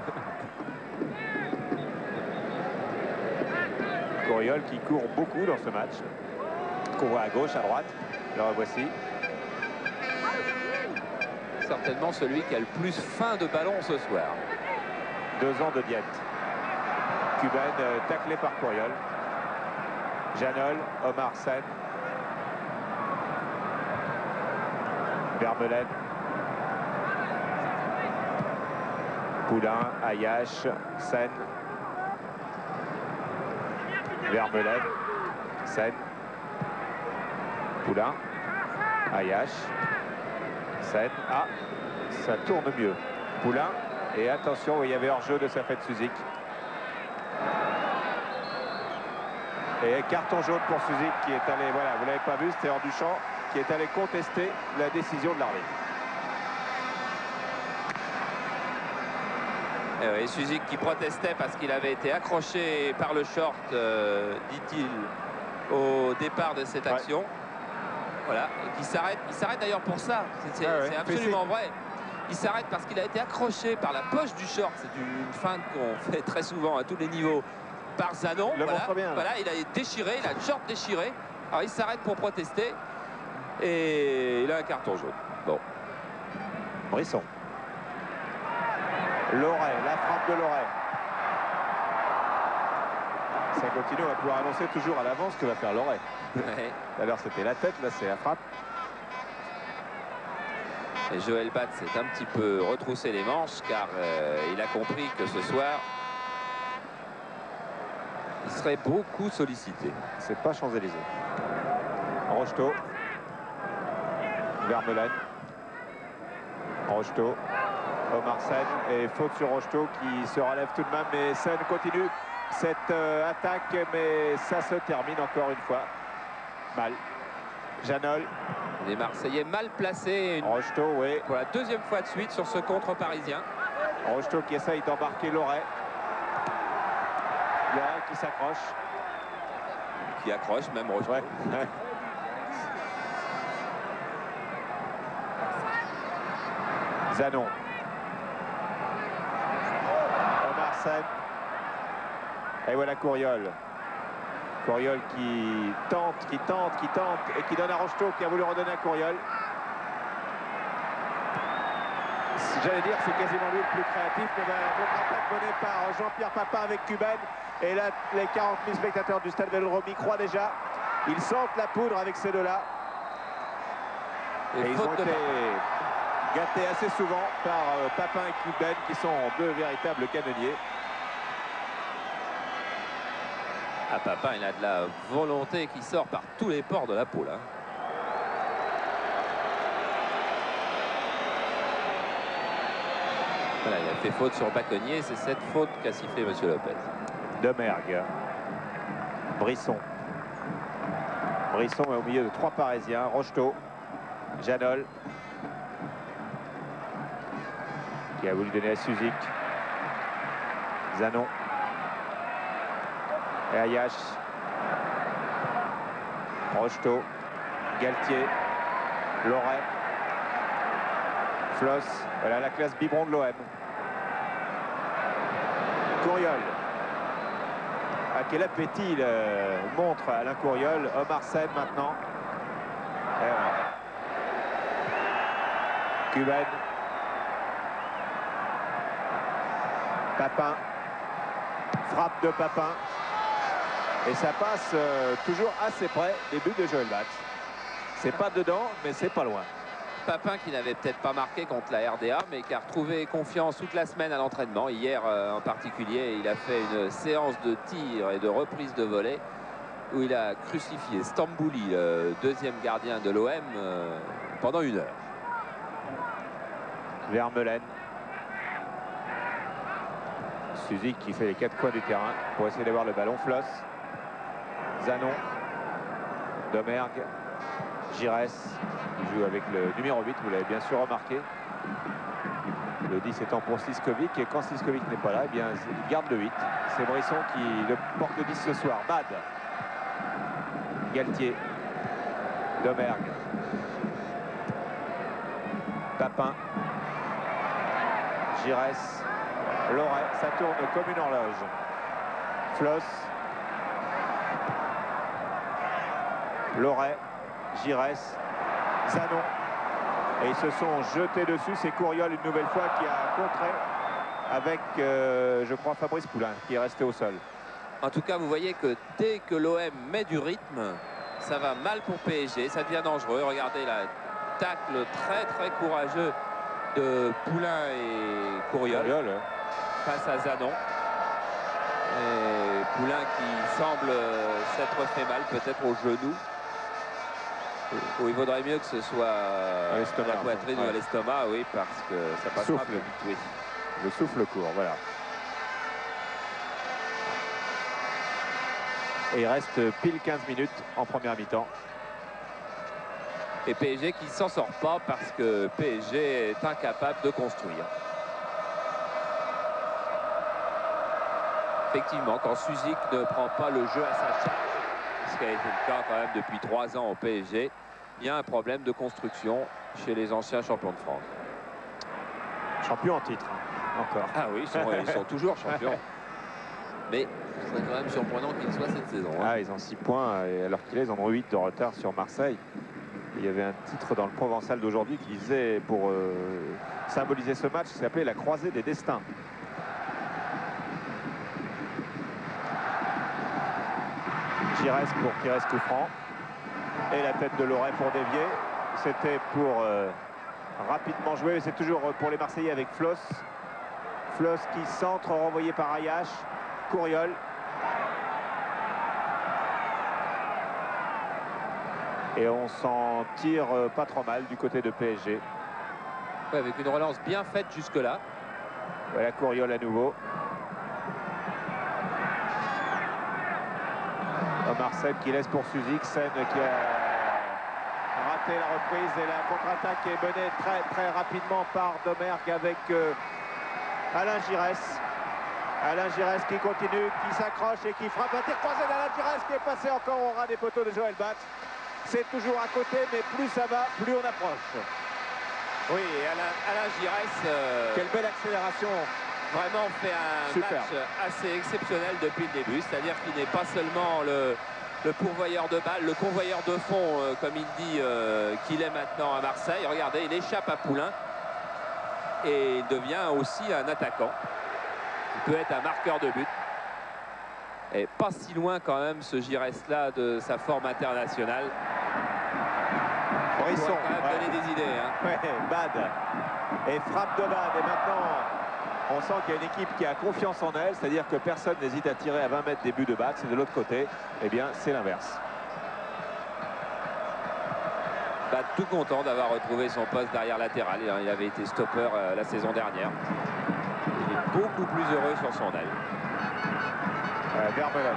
Couriol qui court beaucoup dans ce match. Qu'on voit à gauche, à droite. Le revoici. Certainement celui qui a le plus faim de ballon ce soir. 2 ans de diète. Cuban taclé par Couriol. Janol, Omar Sen. Vermeulen. Poulain, Ayache, Sen. Vermeulen. Sen. Poulain. Ayache. Sen. Ah, ça tourne mieux. Poulain. Et attention, il y avait hors-jeu de Safet Suzik. Et carton jaune pour Suzik qui est allé, voilà, vous l'avez pas vu, c'était hors du champ, qui est allé contester la décision de l'arbitre. Et Suzik qui protestait parce qu'il avait été accroché par le short, dit-il, au départ de cette action. Voilà, et qui s'arrête. Il s'arrête d'ailleurs pour ça. C'est absolument vrai. Il s'arrête parce qu'il a été accroché par la poche du short. C'est une feinte qu'on fait très souvent à tous les niveaux par Zanon. Voilà, il a déchiré, il a le short déchiré. Alors il s'arrête pour protester et il a un carton jaune. Bon. Brisson. Loret, la frappe de Loret. Ça continue, on va pouvoir annoncer toujours à l'avance ce que va faire Loret. Ouais. Alors c'était la tête, là c'est la frappe. Et Joël Bat s'est un petit peu retroussé les manches car il a compris que ce soir il serait beaucoup sollicité. C'est pas Champs-Élysées. Rocheteau. Vermeulen. Rocheteau. Omar Sen. Et faute sur Rocheteau qui se relève tout de même. Mais Sen continue cette attaque. Mais ça se termine encore une fois. Mal. Janol. Les Marseillais mal placés. Rocheteau, oui. Pour la 2e fois de suite sur ce contre parisien. Rocheteau qui essaye d'embarquer Loret. Loret qui s'accroche. Qui accroche même Rocheteau. Ouais. Zanon. Omar Sen. Et voilà Couriol. Couriol qui tente et qui donne à Rocheteau qui a voulu redonner à Couriol. J'allais dire c'est quasiment lui le plus créatif, mais contre-attaque menée par Jean-Pierre Papin avec Cuban. Et là, les 40 000 spectateurs du Stade Vélodrome y croient déjà. Ils sentent la poudre avec ces deux-là. Et ils ont été gâtés assez souvent par Papin et Cuban, qui sont deux véritables canonniers. Ah, Papin, il a de la volonté qui sort par tous les pores de la peau, là. Voilà, il a fait faute sur Bacconnier. C'est cette faute qu'a sifflé M. Lopez. Demergue. Brisson. Brisson est au milieu de trois Parisiens. Rocheteau. Janol. Qui a voulu donner à Suzik. Zanon. Et Ayache. Rocheteau. Galtier. Loret. Floss. Voilà la classe biberon de l'OM. Couriol. À quel appétit il montre Alain Couriol. Omar Sen maintenant. Et voilà. Cuban. Papin. Frappe de Papin. Et ça passe toujours assez près des buts de Joël Bats. C'est pas dedans, mais c'est pas loin. Papin qui n'avait peut-être pas marqué contre la RDA, mais qui a retrouvé confiance toute la semaine à l'entraînement. Hier en particulier, il a fait une séance de tir et de reprise de volée où il a crucifié Stambouli, le deuxième gardien de l'OM, pendant 1 heure. Vermeulen. Suzik qui fait les 4 coins du terrain pour essayer d'avoir le ballon. Floss. Zanon. Domergue. Giresse. Il joue avec le numéro 8, vous l'avez bien sûr remarqué. Le 10 étant pour Sliskovic. Et quand Sliskovic n'est pas là, eh bien, il garde le 8. C'est Brisson qui le porte le 10 ce soir. Bad. Galtier. Domergue. Papin. Giresse. Loret. Ça tourne comme une horloge. Floss. Loret. Giresse. Zanon. Et ils se sont jetés dessus. C'est Couriol une nouvelle fois qui a contré avec, je crois, Fabrice Poulain qui est resté au sol. En tout cas, vous voyez que dès que l'OM met du rythme, ça va mal pour PSG. Ça devient dangereux. Regardez la tacle très courageux de Poulain et Couriol face à Zanon. Et Poulain qui semble s'être fait mal, peut-être au genou. Où il vaudrait mieux que ce soit à la poitrine ou à l'estomac, oui, parce que ça passe pas plus vite. Oui. Le souffle court, voilà. Et il reste pile 15 minutes en première mi-temps. Et PSG qui ne s'en sort pas parce que PSG est incapable de construire. Effectivement, quand Suzik ne prend pas le jeu à sa charge, ce qui a été le cas quand même depuis 3 ans au PSG, il y a un problème de construction chez les anciens champions de France. Champions en titre, encore. Ah oui, ils sont toujours champions. Mais ce serait quand même surprenant qu'ils soient cette saison. Hein. Ah, ils ont 6 points, alors qu'ils ont 8 de retard sur Marseille. Il y avait un titre dans le Provençal d'aujourd'hui qui disait, pour symboliser ce match, qui s'appelait la croisée des destins. Giresse pour Pires coup franc. Et la tête de Loret pour dévier. C'était pour rapidement jouer. C'est toujours pour les Marseillais avec Floss. Floss qui centre, renvoyé par Ayache. Couriol. Et on s'en tire pas trop mal du côté de PSG. Ouais, avec une relance bien faite jusque-là. Voilà Couriol à nouveau. Omar Sen qui laisse pour Suzik. Sen qui a raté la reprise et la contre-attaque est menée très rapidement par Domergue avec Alain Giresse. Alain Giresse qui continue, qui s'accroche et qui frappe un tir croisé d'Alain Giresse qui est passé encore au ras des poteaux de Joël Batz. C'est toujours à côté, mais plus ça va, plus on approche. Oui, et Alain Giresse, quelle belle accélération. Vraiment fait un Super. match assez exceptionnel depuis le début. C'est-à-dire qu'il n'est pas seulement le pourvoyeur de balles, le convoyeur de fond, comme il dit qu'il est maintenant à Marseille. Regardez, il échappe à Poulain et il devient aussi un attaquant. Il peut être un marqueur de but. Et pas si loin quand même ce Giresse-là de sa forme internationale. Brisson. Il pourrait quand même donner des idées. Hein. Ouais, Bad. Et frappe de Bad. Et maintenant, on sent qu'il y a une équipe qui a confiance en elle, c'est-à-dire que personne n'hésite à tirer à 20 mètres des buts de Bad. C'est de l'autre côté. Eh bien, c'est l'inverse. Bad tout content d'avoir retrouvé son poste derrière latéral. Il avait été stopper la saison dernière. Il est beaucoup plus heureux sur son aile. Vermeulen.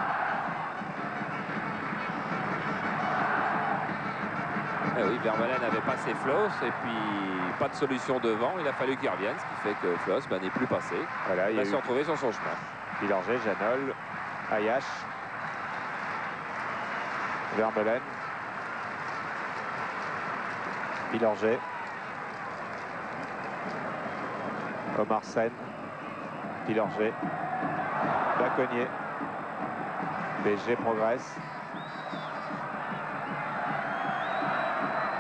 Eh oui, Vermeulen avait passé Flos et puis pas de solution devant. Il a fallu qu'il revienne, ce qui fait que Flos n'est plus passé. Voilà, il va se retrouver sur son chemin. Pilorget, Janol, Ayache, Vermeulen, Pilorget, Omar Sen, Pilorget, Baconnier. PSG progresse.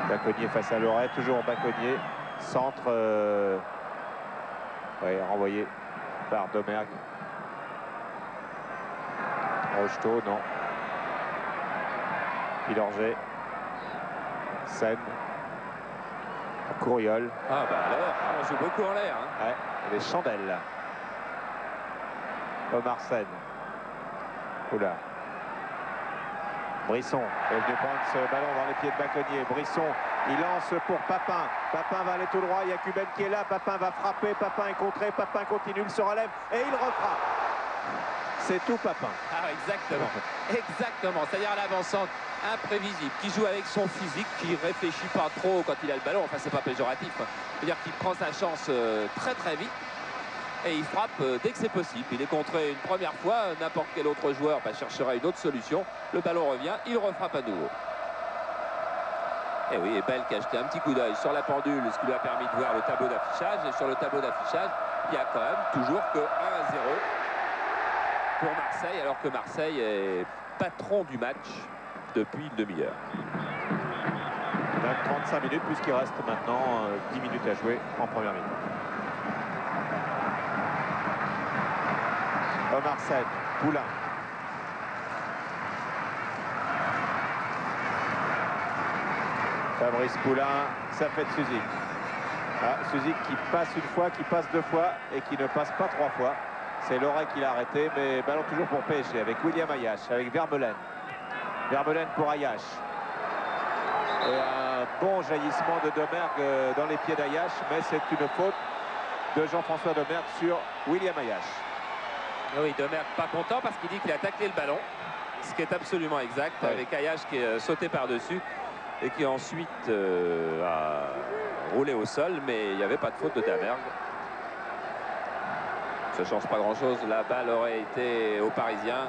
Baconnier face à Loret, toujours Baconnier. Centre renvoyé par Domergue. Rocheteau, non. Pilorget. Sen. Courriol. Ah bah alors, on joue beaucoup en l'air. Hein. Ouais, les chandelles. Omar Sen. Oula. Brisson est venu prendre ce ballon dans les pieds de Baconnier. Brisson, il lance pour Papin. Papin va aller tout droit. Il y a Cuben qui est là. Papin va frapper. Papin est contré. Papin continue. Il se relève et il refrappe. C'est tout Papin. Ah, exactement. Exactement. C'est-à-dire l'avancante imprévisible, qui joue avec son physique, qui réfléchit pas trop quand il a le ballon. Enfin, c'est pas péjoratif. C'est-à-dire qu'il prend sa chance très très vite. Et il frappe dès que c'est possible. Il est contré une première fois, n'importe quel autre joueur cherchera une autre solution. Le ballon revient, il refrappe à nouveau. Et oui, et Bell qui a jeté un petit coup d'œil sur la pendule, ce qui lui a permis de voir le tableau d'affichage. Et sur le tableau d'affichage, il y a quand même toujours que 1-0 pour Marseille, alors que Marseille est patron du match depuis une demi-heure. On a 35 minutes puisqu'il reste maintenant 10 minutes à jouer en première minute. Omar Sen, Poulain. Fabrice Poulain, ça fait de Suzik. Ah, Suzik qui passe une fois, qui passe deux fois et qui ne passe pas trois fois. C'est Loret qui l'a arrêté, mais ballon toujours pour PSG avec William Ayache, avec Vermeulen. Vermeulen pour Ayache. Et un bon jaillissement de Domergue dans les pieds d'Ayache, mais c'est une faute de Jean-François Domergue sur William Ayache. Oui, Domergue pas content parce qu'il dit qu'il a taclé le ballon, ce qui est absolument exact, ouais. Avec Ayache qui est sauté par-dessus et qui ensuite a roulé au sol, mais il n'y avait pas de faute de Domergue. Ça ne change pas grand-chose, la balle aurait été aux Parisiens,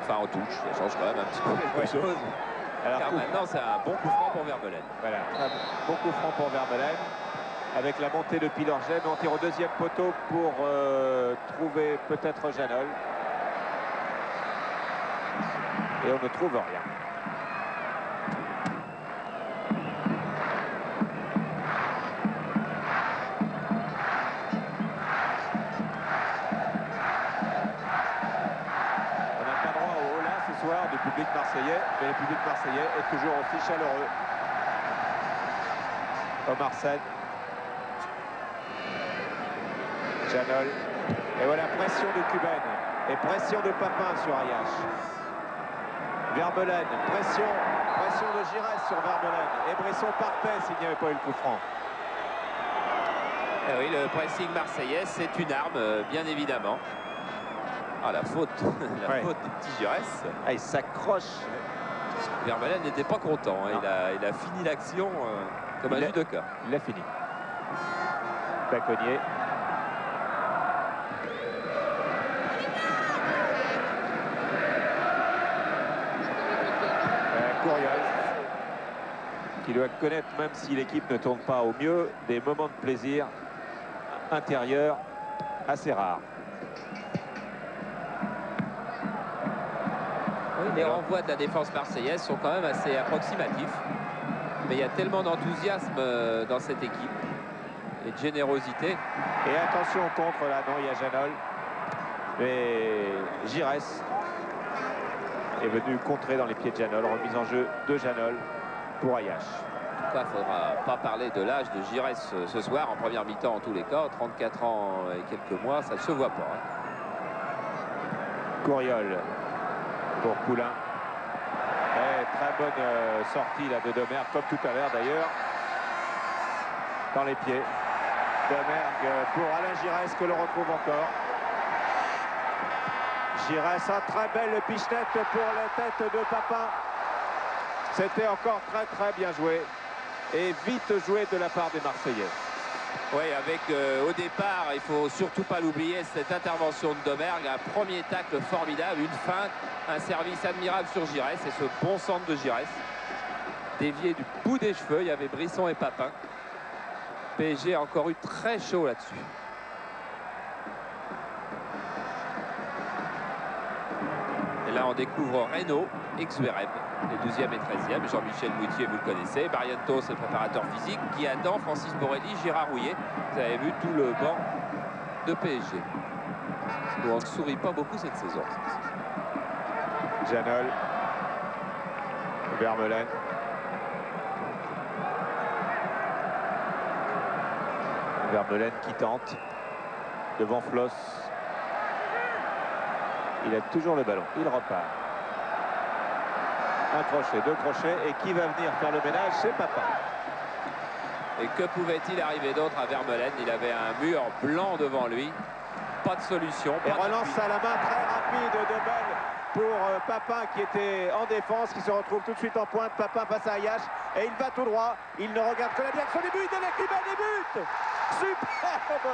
enfin en touche, ça change quand même un petit peu quelque chose. Alors, car maintenant c'est un bon coup franc pour Vermeulen. Voilà, un bon coup franc pour Vermeulen. Avec la montée de Pilorget, mais on tire au deuxième poteau pour trouver peut-être Janol. Et on ne trouve rien. On n'a pas droit au holà ce soir du public marseillais, mais le public marseillais est toujours aussi chaleureux. Omar Sen. Janol. Et voilà, pression de Cuben. Et pression de Papin sur Ayache. Vermeulen, pression de Giresse sur Vermeulen. Et Brisson parfait s'il n'y avait pas eu le coup franc. Et oui, le pressing marseillais, c'est une arme, bien évidemment. Ah, la faute, faute du petit Giresse. Ah, il s'accroche. Vermeulen n'était pas content. Hein. Il a fini l'action comme un judoka. Il a fini. Baconnier. qui doit connaître, même si l'équipe ne tourne pas au mieux, des moments de plaisir intérieurs assez rares. Oui, les renvois de la défense marseillaise sont quand même assez approximatifs. Mais il y a tellement d'enthousiasme dans cette équipe et de générosité. Et attention au contre là, non, il y a Janol. Mais Giresse est venu contrer dans les pieds de Janol. Remise en jeu de Janol pour Ayache. En tout cas, il ne faudra pas parler de l'âge de Giresse ce soir en première mi-temps en tous les cas. 34 ans et quelques mois, ça ne se voit pas. Courriol pour Poulain. Et très bonne sortie là, de Domergue, comme tout à l'heure d'ailleurs. Dans les pieds. Domergue pour Alain Giresse que l'on retrouve encore. Giresse, un très belle pichenette pour la tête de Papin. C'était encore très bien joué. Et vite joué de la part des Marseillais. Oui, avec au départ, il faut surtout pas l'oublier, cette intervention de Domergue, un premier tacle formidable, une feinte, un service admirable sur Giresse et ce bon centre de Giresse. Dévié du bout des cheveux, il y avait Brisson et Papin. PSG a encore eu très chaud là-dessus. Et là, on découvre Reynaud, ex-Zverev, les 12e et 13e. Jean-Michel Moutier, vous le connaissez. Barrientos, le préparateur physique. Guiadan, Francis Morelli, Gérard Rouillet. Vous avez vu tout le banc de PSG. Où on ne sourit pas beaucoup cette saison. Janol. Vermeulen. Vermeulen qui tente. Devant Floss. Il a toujours le ballon. Il repart. Un crochet, deux crochets. Et qui va venir faire le ménage? C'est Papin. Et que pouvait-il arriver d'autre à Vermeulen? Il avait un mur blanc devant lui. Pas de solution. Et relance à la main très rapide de Bell pour Papin qui était en défense, qui se retrouve tout de suite en pointe. Papin passe à Ayache et il va tout droit. Il ne regarde que la direction des buts. De l'équipe des buts. Superbe.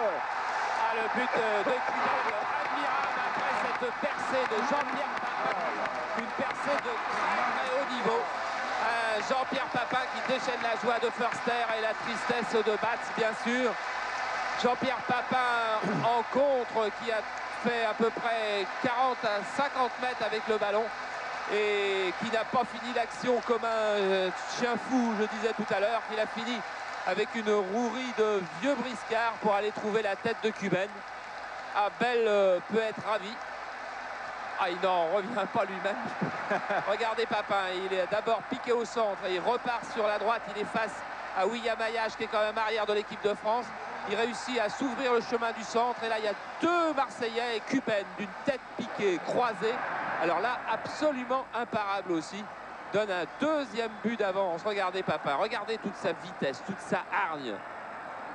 Ah, le but de Cuban, admirable après cette percée de Jean-Pierre Papin. Une percée de très haut niveau. Jean-Pierre Papin qui déchaîne la joie de Förster et la tristesse de Batz, bien sûr. Jean-Pierre Papin en contre qui a fait à peu près 40 à 50 mètres avec le ballon et qui n'a pas fini l'action comme un chien fou, je disais tout à l'heure, qu'il a fini avec une rouerie de vieux briscards pour aller trouver la tête de Cuben. Ah, Bell peut être ravi. Ah, il n'en revient pas lui-même. Regardez Papin, il est d'abord piqué au centre et il repart sur la droite. Il est face à William Ayache qui est quand même arrière de l'équipe de France. Il réussit à s'ouvrir le chemin du centre et là il y a deux Marseillais et Cuben d'une tête piquée, croisée. Alors là, absolument imparable aussi. Donne un deuxième but d'avance. Regardez Papin, regardez toute sa vitesse, toute sa hargne.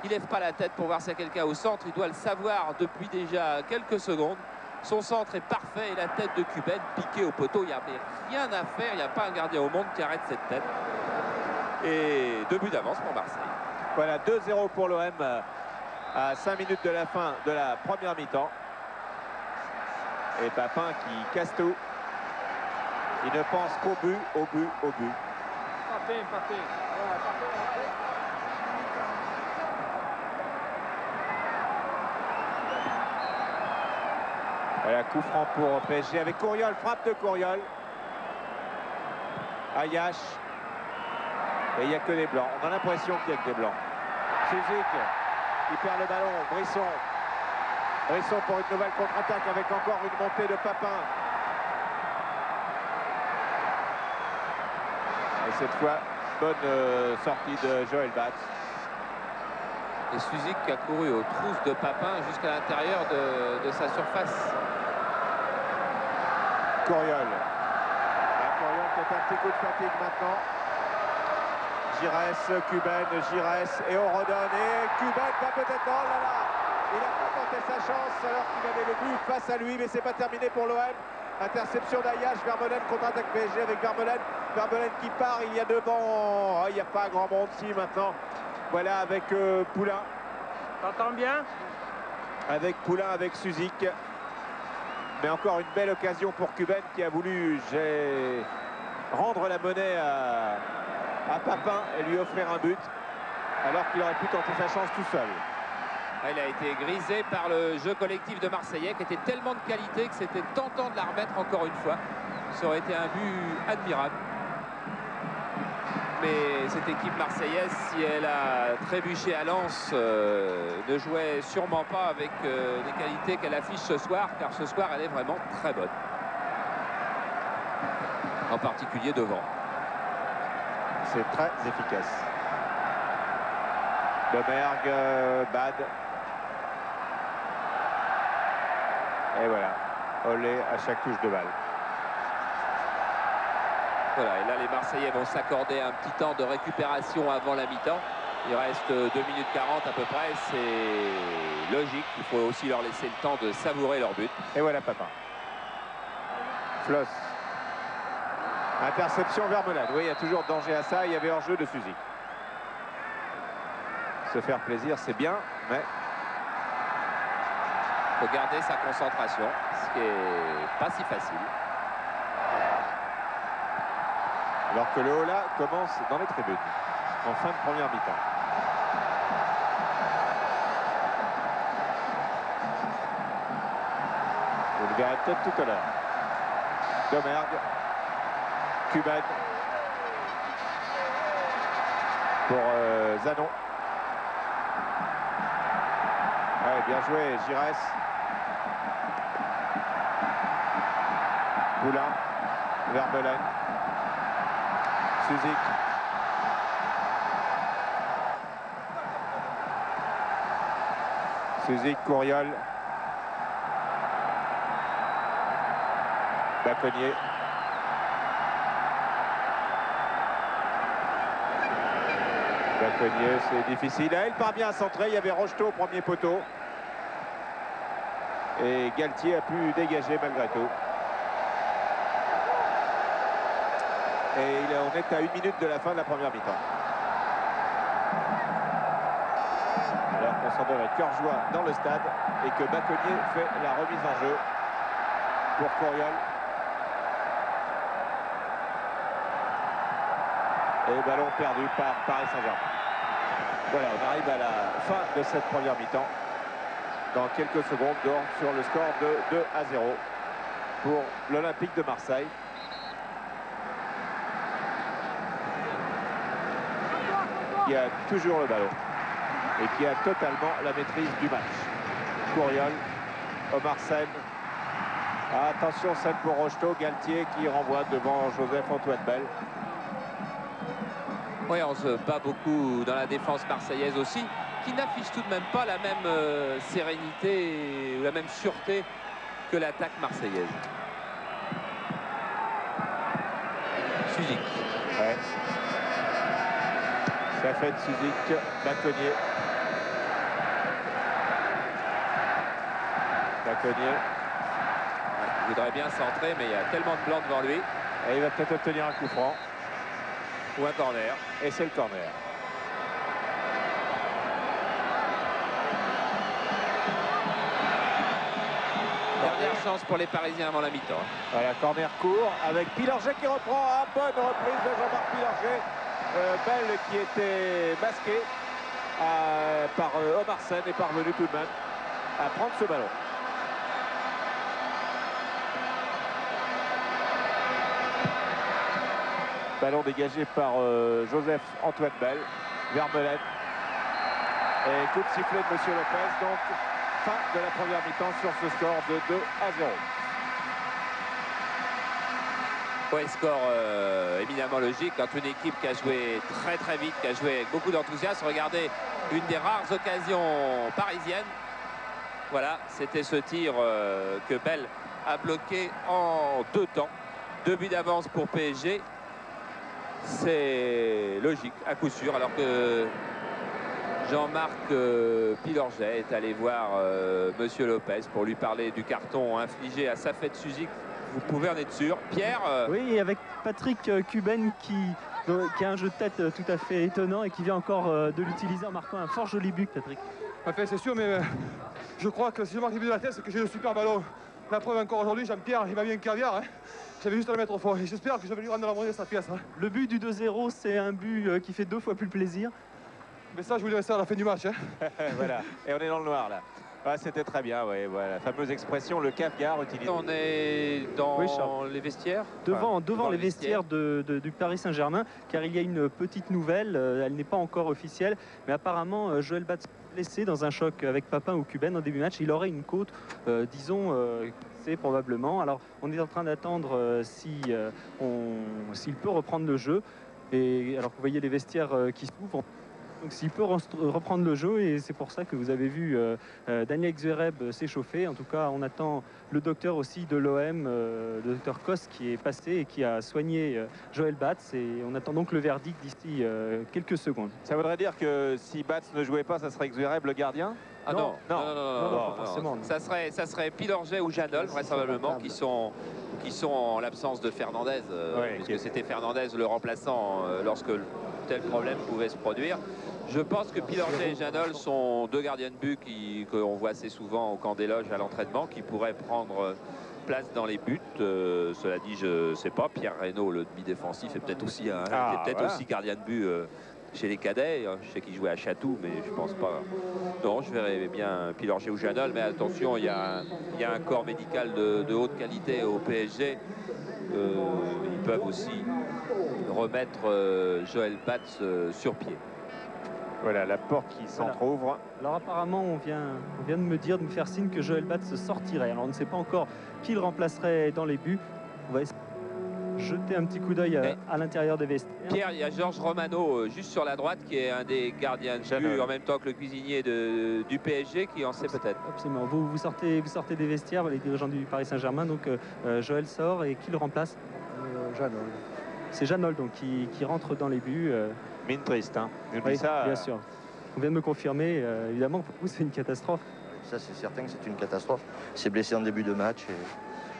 Il lève pas la tête pour voir s'il y a quelqu'un au centre. Il doit le savoir depuis déjà quelques secondes. Son centre est parfait et la tête de Cuben piquée au poteau. Il n'y a rien à faire. Il n'y a pas un gardien au monde qui arrête cette tête. Et 2 buts d'avance pour Marseille. Voilà, 2-0 pour l'OM à 5 minutes de la fin de la première mi-temps. Et Papin qui casse tout. Il ne pense qu'au but, au but, au but. Papin. Voilà, coup franc pour PSG avec Courriol, frappe de Courriol. Ayache. Et il n'y a que des blancs. On a l'impression qu'il n'y a que des blancs. Suzuki, il perd le ballon. Brisson. Brisson pour une nouvelle contre-attaque avec encore une montée de Papin. Et cette fois, bonne sortie de Joël Batz. Et Suzuki qui a couru aux trousses de Papin jusqu'à l'intérieur de sa surface. Courriol. Courriol qui a un petit coup de fatigue maintenant. Giresse, Cuben, Giresse et on redonne. Et Cuben va peut-être... Oh là là, il n'a pas tenté sa chance alors qu'il avait le but face à lui, mais c'est pas terminé pour l'OM. Interception d'Ayache, Vermeulen contre-attaque PSG avec Vermeulen. Vermeulen qui part, il y a devant... Oh, il n'y a pas grand monde ici maintenant. Voilà avec Poulain. T'entends bien? Avec Poulain, avec Suzuki. Mais encore une belle occasion pour Cuben qui a voulu rendre la monnaie à Papin et lui offrir un but, alors qu'il aurait pu tenter sa chance tout seul. Il a été grisé par le jeu collectif de Marseillais qui était tellement de qualité que c'était tentant de la remettre encore une fois. Ça aurait été un but admirable. Mais cette équipe marseillaise, si elle a trébuché à Lens, ne jouait sûrement pas avec les qualités qu'elle affiche ce soir, car ce soir, elle est vraiment très bonne. En particulier devant. C'est très efficace. Domergue, Bad. Et voilà, Olé à chaque touche de balle. Voilà, et là les Marseillais vont s'accorder un petit temps de récupération avant la mi-temps. Il reste 2 minutes 40 à peu près, c'est logique. Il faut aussi leur laisser le temps de savourer leur but. Et voilà Papin. Floss. Interception Vermelade. Oui, il y a toujours danger à ça. Il y avait hors-jeu de Suzy. Se faire plaisir, c'est bien, mais... Il faut garder sa concentration, ce qui n'est pas si facile. Alors que le Ola commence dans les tribunes, en fin de première mi-temps. Vous le verrez peut-être tout à l'heure. Domergue, Cuban pour Zanon. Ouais, bien joué, Giresse. Poulain, Vermeulen. Suzik. Suzik, Courriol. Baconnier. Baconnier, c'est difficile. Là, il parvient à centrer. Il y avait Rocheteau au premier poteau. Et Galtier a pu dégager malgré tout. Et on est à 1 minute de la fin de la première mi-temps. Alors qu'on s'en donne avec cœur joie dans le stade et que Baconnier fait la remise en jeu pour Courriol. Et ballon perdu par Paris Saint-Germain. Voilà, on arrive à la fin de cette première mi-temps. Dans quelques secondes, donc, sur le score de 2-0 pour l'Olympique de Marseille. Qui a toujours le ballon et qui a totalement la maîtrise du match. Courriol, Omar Sen. Attention, scène pour Rocheteau, Galtier qui renvoie devant Joseph-Antoine Bell. Oui, on se bat beaucoup dans la défense marseillaise aussi, qui n'affiche tout de même pas la même sérénité ou la même sûreté que l'attaque marseillaise. Suzik. Ouais. Ça fait de Suzik, Baconnier. Baconnier. Il voudrait bien centrer, mais il y a tellement de blancs devant lui. Et il va peut-être obtenir un coup franc. Ou un corner. Et c'est le corner. Dernière chance pour les Parisiens avant la mi-temps. Voilà, corner court avec Pilorget qui reprend. Bonne reprise de Jean-Marc Pilorget. Bell qui était masqué par Omar Sen est parvenu tout de même à prendre ce ballon. Ballon dégagé par Joseph-Antoine Bell. Vermeulen. Et coup de sifflet de Monsieur Lopez. Donc fin de la première mi-temps sur ce score de 2-0. Ouais, score éminemment logique quand une équipe qui a joué très vite, qui a joué avec beaucoup d'enthousiasme. Regardez, une des rares occasions parisiennes. Voilà, c'était ce tir que Bell a bloqué en 2 temps. 2 buts d'avance pour PSG. C'est logique, à coup sûr, alors que Jean-Marc Pilorget est allé voir Monsieur Lopez pour lui parler du carton infligé à Safet Suzik. Vous pouvez en être sûr. Pierre Oui, avec Patrick Cuban qui a un jeu de tête tout à fait étonnant et qui vient encore de l'utiliser en marquant un fort joli but, Patrick. Enfin, c'est sûr, mais je crois que si je marque le but de la tête, c'est que j'ai le super ballon. La preuve encore aujourd'hui, Jean-Pierre, il m'a mis un caviar. Hein. J'avais juste à le mettre au fond. Et j'espère que je vais lui rendre la monnaie de sa pièce. Hein. Le but du 2-0, c'est un but qui fait 2 fois plus plaisir. Mais ça, je vous dirai ça à la fin du match. Hein. Voilà, et on est dans le noir là. Ah, c'était très bien, ouais, voilà, la fameuse expression, le caviar utilisé. On est dans Oui, les vestiaires. Devant les vestiaires du Paris Saint-Germain, car il y a une petite nouvelle, elle n'est pas encore officielle, mais apparemment Joël Batz blessé dans un choc avec Papin ou Cuben en début de match, il aurait une côte, disons, c'est probablement. Alors on est en train d'attendre s'il peut reprendre le jeu, et alors que vous voyez les vestiaires qui s'ouvrent. Donc s'il peut reprendre le jeu, et c'est pour ça que vous avez vu Daniel Xereb s'échauffer. En tout cas, on attend le docteur aussi de l'OM, le docteur Kos, qui est passé et qui a soigné Joël Batz. Et on attend donc le verdict d'ici quelques secondes. Ça voudrait dire que si Batz ne jouait pas, ça serait Xereb le gardien? Ah non, pas forcément. Ça serait Pilorget ou Janol, vraisemblablement, qui sont en l'absence de Fernandez, puisque c'était Fernandez le remplaçant lorsque tel problème pouvait se produire. Je pense que Pilorget et Janol sont deux gardiens de but qu'on voit assez souvent au camp des loges à l'entraînement, qui pourraient prendre place dans les buts. Cela dit, je ne sais pas, Pierre Reynaud, le demi-défensif, est peut-être aussi, aussi gardien de but chez les cadets. Je sais qu'il jouait à Chatou, mais je pense pas. Non, je verrais bien Pilorget ou Janol, mais attention, il y a un corps médical de haute qualité au PSG. Ils peuvent aussi remettre Joël Batz sur pied. Voilà, la porte qui s'entrouvre. Alors apparemment, on vient de me faire signe que Joël Batz sortirait. Alors on ne sait pas encore qui le remplacerait dans les buts. On va essayer de jeter un petit coup d'œil à l'intérieur des vestiaires. Pierre, il y a Georges Romano juste sur la droite, qui est un des gardiens de but, en même temps que le cuisinier du PSG, qui en sait peut-être. Absolument. Vous sortez des vestiaires, les dirigeants du Paris Saint-Germain. Donc Joël sort, et qui le remplace? Janol. C'est Janol donc qui rentre dans les buts. Mine triste, hein. Oui, ça, bien sûr. On vient de me confirmer, évidemment, pour vous, c'est une catastrophe. Ça, c'est certain que c'est une catastrophe. Il s'est blessé en début de match. Et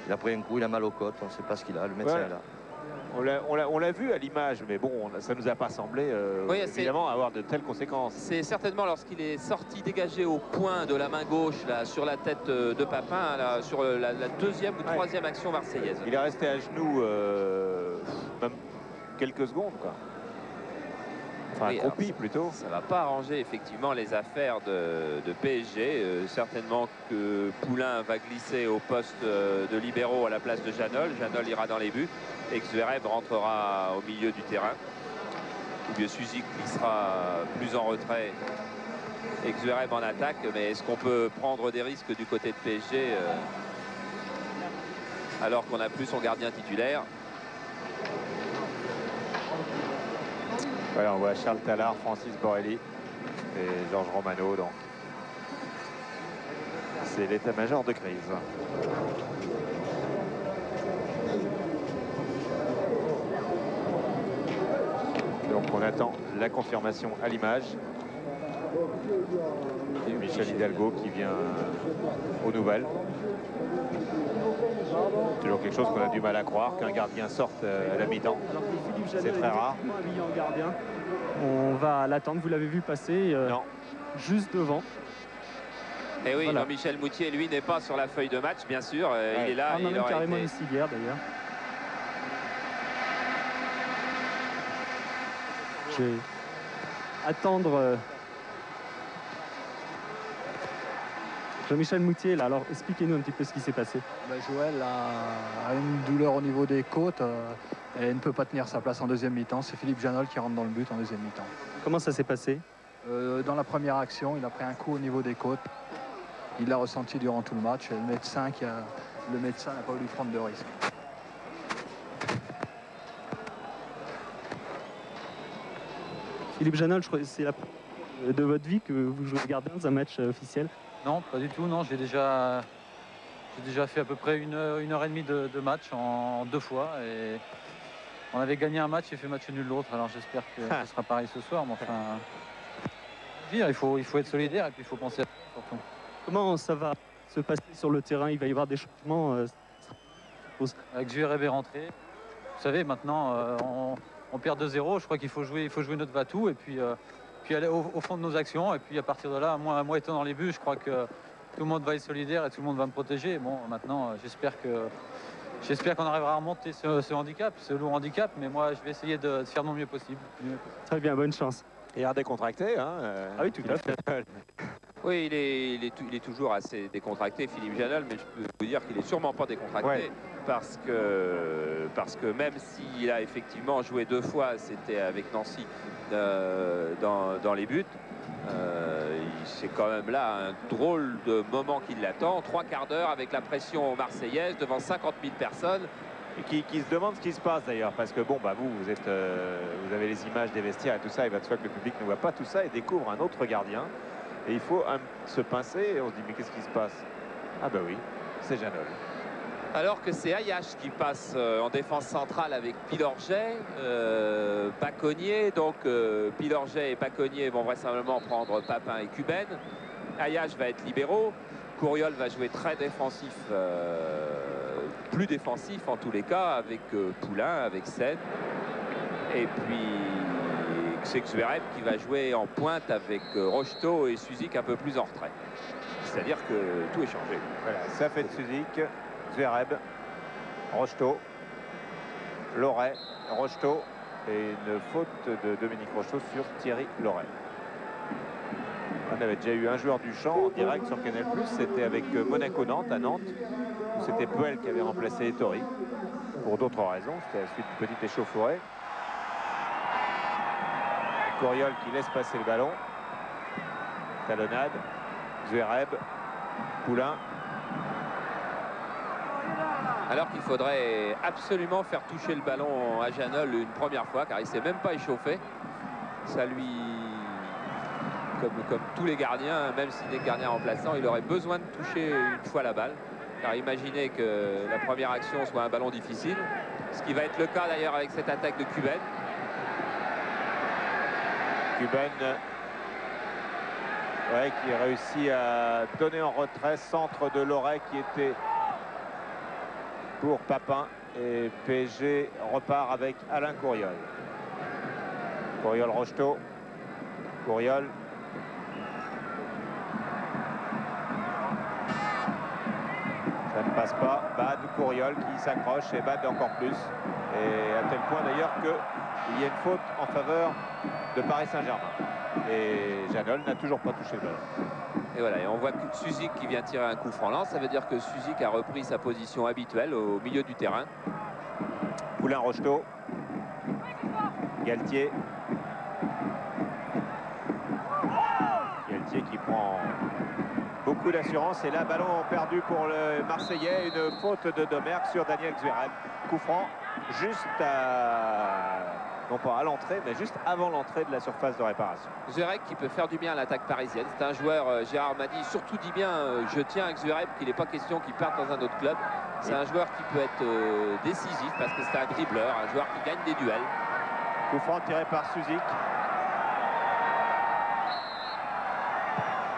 il a pris un coup, il a mal aux côtes, on ne sait pas ce qu'il a. Le médecin est là. On l'a vu à l'image, mais bon, ça ne nous a pas semblé évidemment avoir de telles conséquences. C'est certainement lorsqu'il est sorti dégagé au point de la main gauche, là, sur la tête de Papin, là, sur la deuxième ou troisième action marseillaise. Il est resté à genoux même quelques secondes, quoi. Enfin, accroupi plutôt. Ça ne va pas arranger effectivement les affaires de PSG. Certainement que Poulain va glisser au poste de libéraux à la place de Janol. Janol ira dans les buts et Xereb rentrera au milieu du terrain. Ou bien Suzy glissera plus en retrait et Xereb en attaque. Mais est-ce qu'on peut prendre des risques du côté de PSG alors qu'on n'a plus son gardien titulaire? Voilà, on voit Charles Tallard, Francis Borrelli et Georges Romano. Donc, c'est l'état-major de crise. Donc, on attend la confirmation à l'image. Et Michel Hidalgo qui vient aux nouvelles. Toujours quelque chose qu'on a du mal à croire, qu'un gardien sorte à la mi-temps. C'est très rare. On va l'attendre, vous l'avez vu passer juste devant. Et oui, voilà. Jean-Michel Moutier, lui, n'est pas sur la feuille de match, bien sûr. Il est là. Il aurait carrément une civière, d'ailleurs. Je vais attendre Jean-Michel Moutier, là. Alors, expliquez-nous un petit peu ce qui s'est passé. Joël a une douleur au niveau des côtes et ne peut pas tenir sa place en deuxième mi-temps. C'est Philippe Janol qui rentre dans le but en deuxième mi-temps. Comment ça s'est passé? Dans la première action, il a pris un coup au niveau des côtes. Il l'a ressenti durant tout le match. Et le médecin n'a pas voulu prendre de risque. Philippe Janol, je crois que c'est la de votre vie que vous jouez gardien dans un match officiel? Non, pas du tout. Non, j'ai déjà fait à peu près une heure et demie de match en 2 fois. Et on avait gagné un match et fait match nul l'autre. Alors j'espère que ce sera pareil ce soir. Mais enfin, il faut être solidaire et puis il faut penser à ça surtout. Comment ça va se passer sur le terrain? Il va y avoir des changements Avec Xereb est rentré. Vous savez, maintenant, on perd 2-0. Je crois qu'il faut jouer notre va-tout et puis aller au fond de nos actions. Et puis à partir de là, moi étant dans les buts, je crois que tout le monde va être solidaire et tout le monde va me protéger. Bon, maintenant, j'espère qu'on arrivera à remonter ce handicap, ce lourd handicap, mais moi, je vais essayer de faire mon mieux possible. Très bien, bonne chance. Et un décontracté. Hein, ah oui, tout à fait. Oui, il est toujours assez décontracté, Philippe Janol, mais je peux vous dire qu'il est sûrement pas décontracté. Ouais. Parce que même s'il a effectivement joué 2 fois, c'était avec Nancy dans les buts, c'est quand même là un drôle de moment qui l'attend. 3 quarts d'heure avec la pression marseillaise devant 50 000 personnes. Et qui se demande ce qui se passe d'ailleurs, parce que bon, bah vous avez les images des vestiaires et tout ça, il va de soi que le public ne voit pas tout ça et découvre un autre gardien. Et il faut se pincer et on se dit mais qu'est-ce qui se passe? Ah bah oui, c'est Janol. Alors que c'est Ayache qui passe en défense centrale avec Pilorget, Baconnier. Donc Pilorget et Baconnier vont vraisemblablement prendre Papin et Cuben. Ayache va être libéraux. Couriol va jouer très défensif, plus défensif en tous les cas, avec Poulain, avec Sen. Et puis c'est Zverev qui va jouer en pointe avec Rocheteau et Suzik un peu plus en retrait. C'est-à-dire que tout est changé. Voilà, ça fait de Suzik, Zverev, Rocheteau, Loret, Rocheteau et une faute de Dominique Rocheteau sur Thierry Loret. On avait déjà eu un joueur du champ en direct sur Canal+, c'était avec Monaco-Nantes à Nantes, où c'était Puel qui avait remplacé Ettori. Pour d'autres raisons, c'était à la suite d'une petite échauffourée. Couriol qui laisse passer le ballon. Talonnade. Zverev. Poulain. Alors qu'il faudrait absolument faire toucher le ballon à Janol une première fois, car il ne s'est même pas échauffé. Ça lui... Comme tous les gardiens, même s'il est gardien remplaçant, il aurait besoin de toucher une fois la balle. Car imaginez que la première action soit un ballon difficile. Ce qui va être le cas d'ailleurs avec cette attaque de Cuben. Cuben qui réussit à donner en retrait, centre de Loret qui était pour Papin, et PSG repart avec Alain Couriol. Couriol Rocheteau, Couriol. Ça ne passe pas, Bad, Couriol qui s'accroche et Bad encore plus. Et à tel point d'ailleurs qu'il y a une faute en faveur de Paris Saint-Germain. Et Janol n'a toujours pas touché le ballon. Et voilà, et on voit que Suzik qui vient tirer un coup franc lance. Ça veut dire que Suzik a repris sa position habituelle au milieu du terrain. Poulain Rocheteau. Galtier. Galtier qui prend beaucoup d'assurance. Et là, ballon perdu pour le Marseillais. Une faute de Domergue sur Daniel Zverev. Coup franc juste non pas à l'entrée, mais juste avant l'entrée de la surface de réparation. Zverev qui peut faire du bien à l'attaque parisienne. C'est un joueur, Gérard m'a dit, surtout dit bien, je tiens avec Zverev, qu'il n'est pas question qu'il parte dans un autre club. C'est un joueur qui peut être décisif parce que c'est un dribbleur, un joueur qui gagne des duels. Coup franc tiré par Suzik.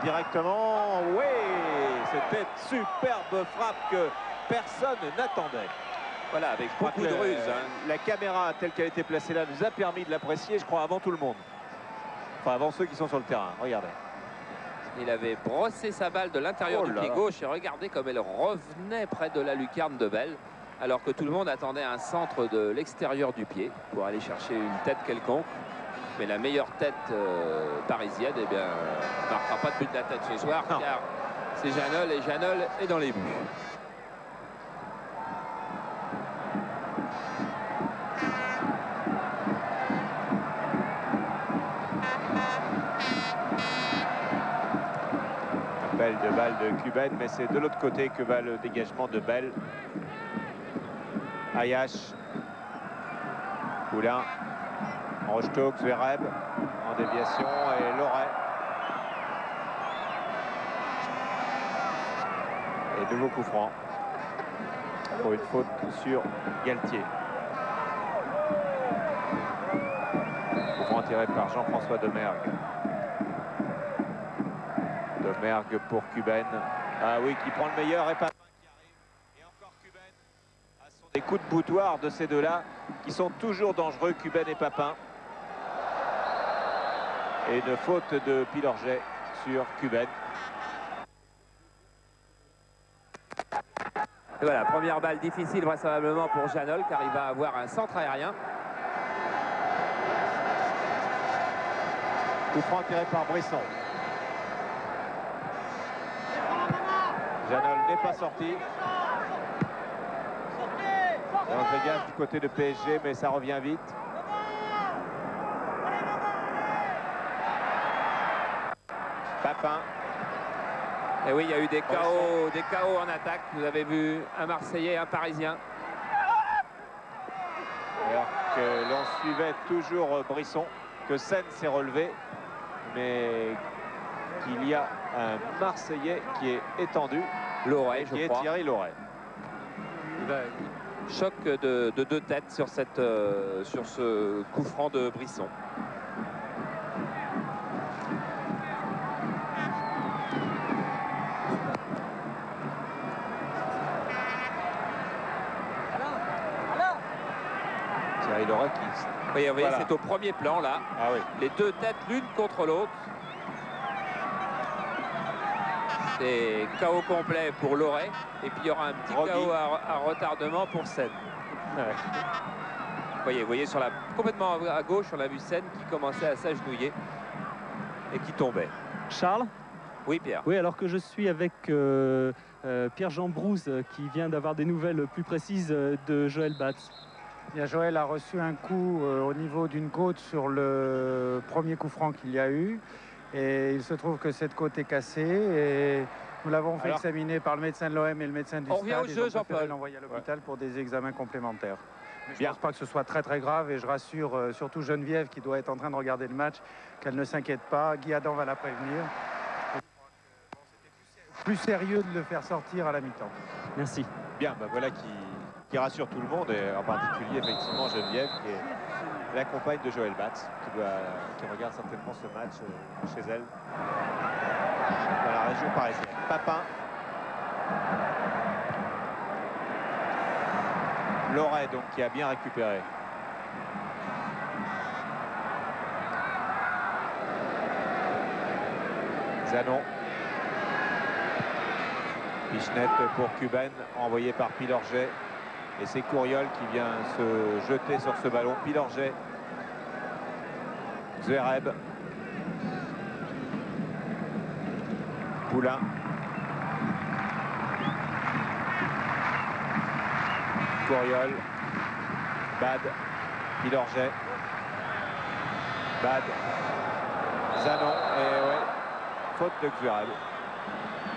Directement, oui, c'était superbe frappe que personne n'attendait. Voilà, avec beaucoup de ruse. La caméra telle qu'elle a été placée là nous a permis de l'apprécier, je crois, avant tout le monde. Enfin, avant ceux qui sont sur le terrain. Regardez. Il avait brossé sa balle de l'intérieur du pied gauche et regardez comme elle revenait près de la lucarne de Bell, alors que tout le monde attendait un centre de l'extérieur du pied pour aller chercher une tête quelconque. Mais la meilleure tête parisienne, eh bien, ne marquera pas de but de la tête ce soir, non. Car c'est Janol et Janol est dans les buts. Belle de balle de Cuben, mais c'est de l'autre côté que va le dégagement de Bell. Ayache. Poulain. Rocheteau, Zverev en déviation et Loret. Et nouveau coup franc pour une faute sur Galtier. Coup franc tiré par Jean-François Domergue. Domergue pour Cuben. Ah oui, qui prend le meilleur et Papin qui arrive. Et encore Cuben. Ce sont des coups de boutoir de ces deux-là qui sont toujours dangereux, Cuben et Papin. Et une faute de Pilorget sur Cuben. Et voilà, première balle difficile vraisemblablement pour Janol car il va avoir un centre aérien. Coup franc tiré par Brisson. Janol n'est pas sorti. On fait gaffe du côté de PSG, mais ça revient vite. Papin. Et oui, il y a eu des KO en attaque. Vous avez vu un Marseillais et un Parisien. Alors que l'on suivait toujours Brisson, que Sen s'est relevé, mais qu'il y a un Marseillais qui est étendu. Loret, qui est Thierry Loret. Choc de deux têtes sur ce coup franc de Brisson. Thierry Loret qui... Oui, vous voyez, voilà. C'est au premier plan là. Ah oui. Les deux têtes l'une contre l'autre. C'est KO complet pour Loret. Et puis il y aura un petit KO à retardement pour Sen. Ouais. Vous voyez complètement à gauche, on a vu Sen qui commençait à s'agenouiller et qui tombait. Charles? Oui, Pierre. Oui, alors que je suis avec Pierre-Jean Brouze qui vient d'avoir des nouvelles plus précises de Joël Batz. Bien, Joël a reçu un coup au niveau d'une côte sur le premier coup franc qu'il y a eu. Et il se trouve que cette côte est cassée. Et nous l'avons fait examiner par le médecin de l'OM et le médecin du stade. On revient au jeu, Jean-Paul. L'envoyer à l'hôpital pour des examens complémentaires. Mais je ne pense pas que ce soit très très grave. Et je rassure surtout Geneviève qui doit être en train de regarder le match, qu'elle ne s'inquiète pas. Guy Adam va la prévenir. C'était plus sérieux de le faire sortir à la mi-temps. Merci. Bien, ben voilà qui rassure tout le monde, et en particulier effectivement Geneviève qui est la compagne de Joël Batz qui regarde certainement ce match chez elle dans la région parisienne. Papin. Loret donc qui a bien récupéré. Zanon. Pichenette pour Cuben, envoyé par Pilorget. Et c'est Couriol qui vient se jeter sur ce ballon. Pilorget. Zverev. Poulain. Couriol. Bad. Pilorget. Bad. Zanon. Et ouais, faute de Zverev.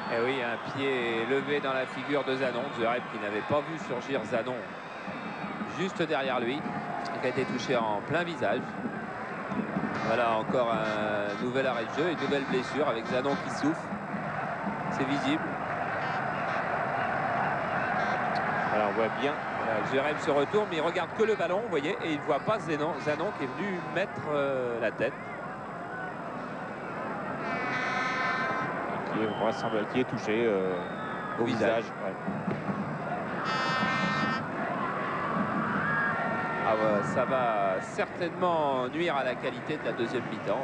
Et oui, un pied levé dans la figure de Zanon. Zverev qui n'avait pas vu surgir Zanon juste derrière lui, et qui a été touché en plein visage. Voilà encore un nouvel arrêt de jeu, une nouvelle blessure avec Zanon qui souffle. C'est visible. Alors on voit bien. Zverev se retourne, mais il regarde que le ballon, vous voyez, et il ne voit pas Zanon qui est venu mettre la tête. Qui est touché au visage. Ouais. Ah ouais, ça va certainement nuire à la qualité de la deuxième mi-temps.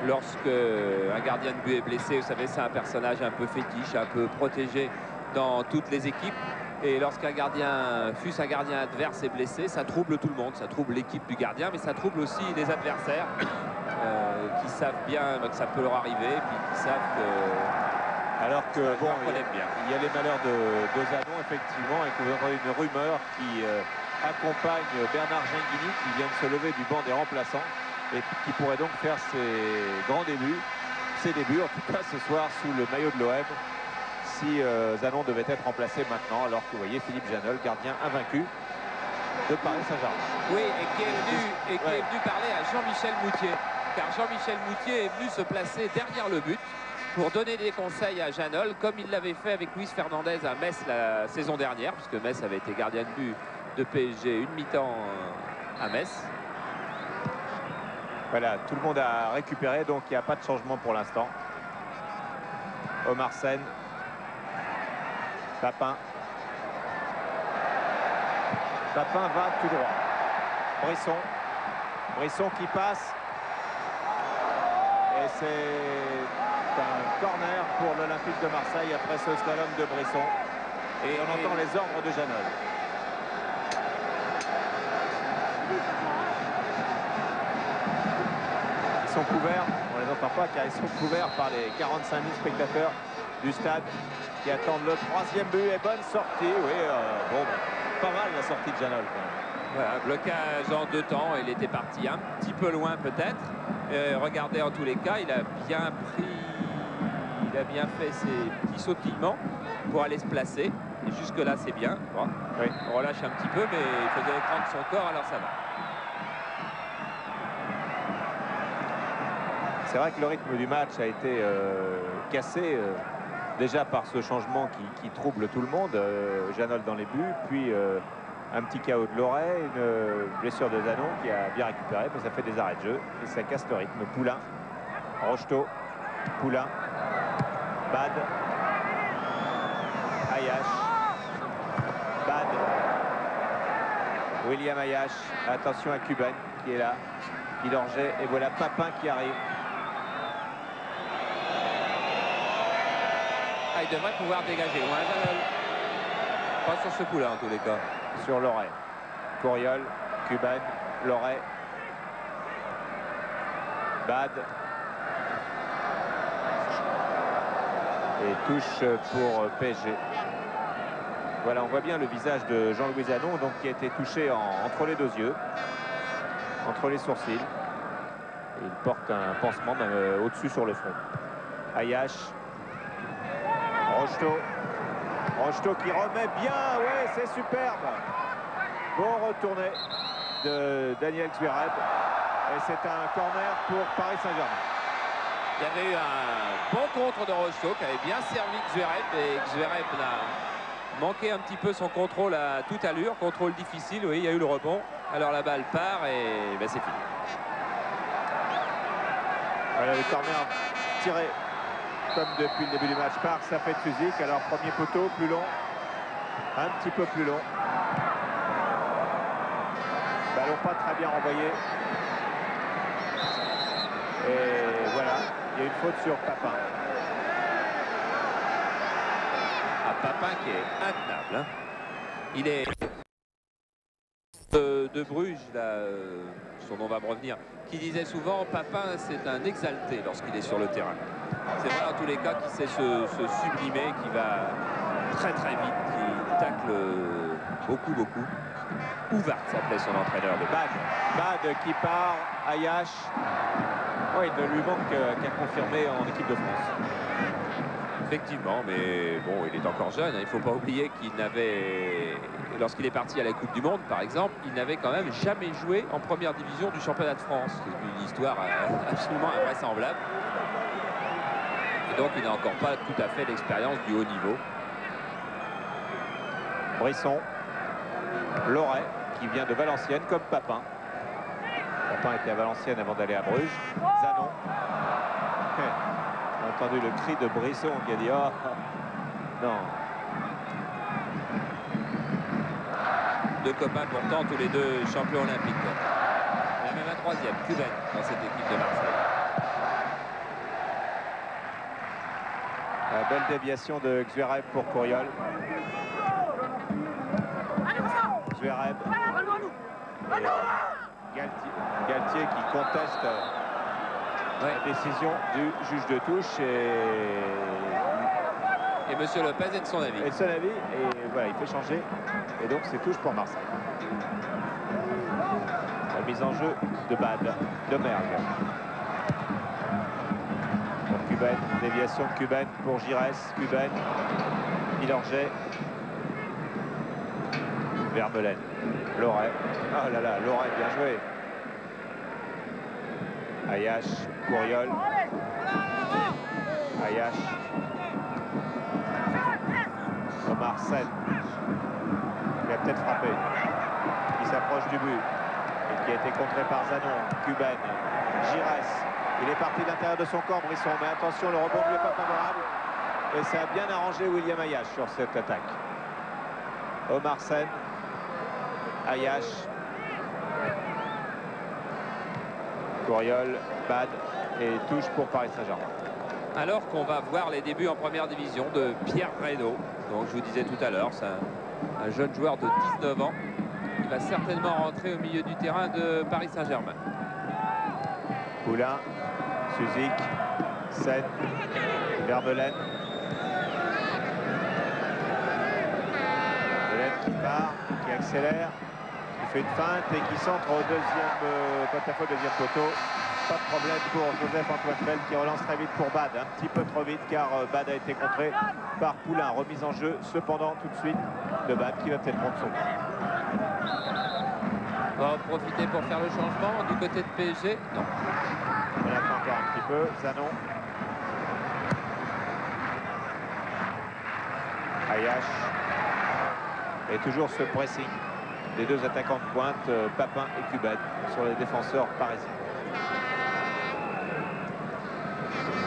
Lorsque un gardien de but est blessé, vous savez, c'est un personnage un peu fétiche, un peu protégé dans toutes les équipes. Et lorsqu'un gardien, fût-ce un gardien adverse, est blessé, ça trouble tout le monde. Ça trouble l'équipe du gardien, mais ça trouble aussi les adversaires. Qui savent bien que ça peut leur arriver, et puis qui savent que... Alors que, bon, bien. Il y a les malheurs de Zanon, effectivement, et que vous entendez une rumeur qui accompagne Bernard Gengini, qui vient de se lever du banc des remplaçants, et qui pourrait donc faire ses débuts, en tout cas ce soir, sous le maillot de l'OM, si Zanon devait être remplacé maintenant, alors que vous voyez Philippe Janol, gardien invaincu de Paris Saint-Germain. Oui, et qui est venu parler à Jean-Michel Moutier. Car Jean-Michel Moutier est venu se placer derrière le but pour donner des conseils à Janol, comme il l'avait fait avec Luis Fernandez à Metz la saison dernière, puisque Metz avait été gardien de but de PSG une mi-temps à Metz. Voilà, tout le monde a récupéré, donc il n'y a pas de changement pour l'instant. Omar Sen. Papin. Papin va tout droit. Brisson. Brisson qui passe. Et c'est un corner pour l'Olympique de Marseille après ce slalom de Brisson. Et on entend les ordres de Janol. Ils sont couverts, on les entend pas car ils sont couverts par les 45 000 spectateurs du stade qui attendent le 3e but. Et bonne sortie, oui, bon, pas mal la sortie de Janol quand même. Voilà, blocage en 2 temps, il était parti un petit peu loin peut-être. Regardez, en tous les cas, il a bien fait ses petits sautillements pour aller se placer. Et jusque là c'est bien. Bon, oui. On relâche un petit peu, mais il faisait l'écran de son corps, alors ça va. C'est vrai que le rythme du match a été cassé déjà par ce changement qui trouble tout le monde. Janol dans les buts, puis un petit KO de Loret, une blessure de Zanon qui a bien récupéré, mais ça fait des arrêts de jeu et ça casse le rythme. Poulain, Rocheteau, Poulain, Bad, Ayache, Bad, William Ayache. Attention à Cuban qui est là, Pilorget, et voilà Papin qui arrive. Ah, il devrait pouvoir dégager. Pas sur ce coup-là en tous les cas. Sur Loret. Courriol, Cuban, Loret. Bad. Et touche pour PSG. Voilà, on voit bien le visage de Jean-Louis Zanon, donc qui a été touché entre les 2 yeux, entre les sourcils. Et il porte un pansement même au-dessus sur le front. Ayache. Rocheteau. Rocheteau qui remet bien, ouais, c'est superbe. Bon retourné de Daniel Zverev. Et c'est un corner pour Paris Saint-Germain. Il y avait eu un bon contre de Rocheteau qui avait bien servi Zverev, et Zverev a manqué un petit peu son contrôle à toute allure. Contrôle difficile, oui, il y a eu le rebond. Alors la balle part et ben, c'est fini. Voilà le corner tiré comme depuis le début du match par Safet Suzik. Alors premier poteau plus long, un petit peu plus long. Ballon pas très bien renvoyé. Et voilà, il y a une faute sur Papin. Ah, Papin qui est intenable. Hein. Il est de Bruges, là, son nom va me revenir, qui disait souvent Papin c'est un exalté lorsqu'il est sur le terrain. C'est vrai en tous les cas qu'il sait se sublimer, qui va très très vite, qui tacle beaucoup. Ouvart s'appelait son entraîneur. Bad qui part, Ayache. Oui, il ne lui manque qu'à confirmer en équipe de France. Effectivement, mais bon, il est encore jeune. Hein. Il ne faut pas oublier qu'il n'avait, lorsqu'il est parti à la Coupe du Monde, par exemple, il n'avait quand même jamais joué en première division du championnat de France. C'est une histoire absolument invraisemblable. Et donc, il n'a encore pas tout à fait l'expérience du haut niveau. Brisson, Loret, qui vient de Valenciennes, comme Papin. Papin était à Valenciennes avant d'aller à Bruges. Zanon. On a entendu le cri de Brisson qui a dit « Oh, non ». Deux copains pourtant, tous les deux champions olympiques. Il y a même un troisième, Cuban, dans cette équipe de Marseille. La belle déviation de Zverev pour Courriol. Zverev. Galtier qui conteste la décision du juge de touche et Monsieur Lopez est de son avis. Et voilà, il fait changer. Et donc c'est touche pour Marseille. La mise en jeu de Bad, de Mergue. Pour Cuban, déviation Cuban pour Giresse. Cuban, Pilorget. Vermeulen. Loret. Oh là là, Loret, bien joué. Ayache, Courriol. Ayache. Omar Sen. Il a peut-être frappé. Il s'approche du but. Et qui a été contré par Zanon. Cuban. Giresse. Il est parti de l'intérieur de son corps, Brisson. Mais attention, le rebond ne lui est pas favorable. Et ça a bien arrangé William Ayache sur cette attaque. Omar Sen. Ayache. Courriol, Bad et touche pour Paris Saint-Germain. Alors qu'on va voir les débuts en première division de Pierre Reynaud. Donc je vous disais tout à l'heure, c'est un jeune joueur de 19 ans. Il va certainement rentrer au milieu du terrain de Paris Saint-Germain. Poulain, Suzik, Sen, Vermeulen. Vermeulen qui part, qui accélère, qui fait une feinte et qui centre au deuxième porte-à-faux, deuxième poteau. Pas de problème pour Joseph-Antoine Feld qui relance très vite pour Bad. Un petit peu trop vite car Bad a été contré par Poulain. Remise en jeu cependant tout de suite de Bad qui va peut-être prendre son coup. On va en profiter pour faire le changement du côté de PSG. Non. On attend encore un petit peu. Zanon. Ayache. Et toujours ce pressing des deux attaquants de pointe, Papin et Cuban, sur les défenseurs parisiens.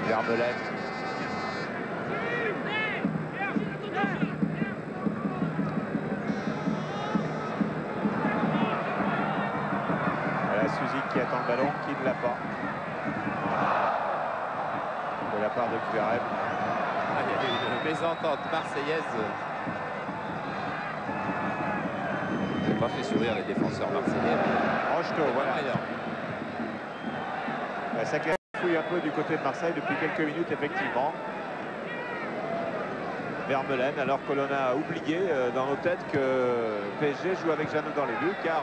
Vermeulen. Voilà Suzy qui attend le ballon, qui ne l'a pas. De la part de Zverev. Ah, il y avait une mésentente marseillaise. Ça n'a pas fait sourire les défenseurs marseillais. Rocheteau, voilà. Ça fouille un peu du côté de Marseille depuis quelques minutes, effectivement. Vermeulen, alors que l'on a oublié dans nos têtes que PSG joue avec Jeannot dans les buts, car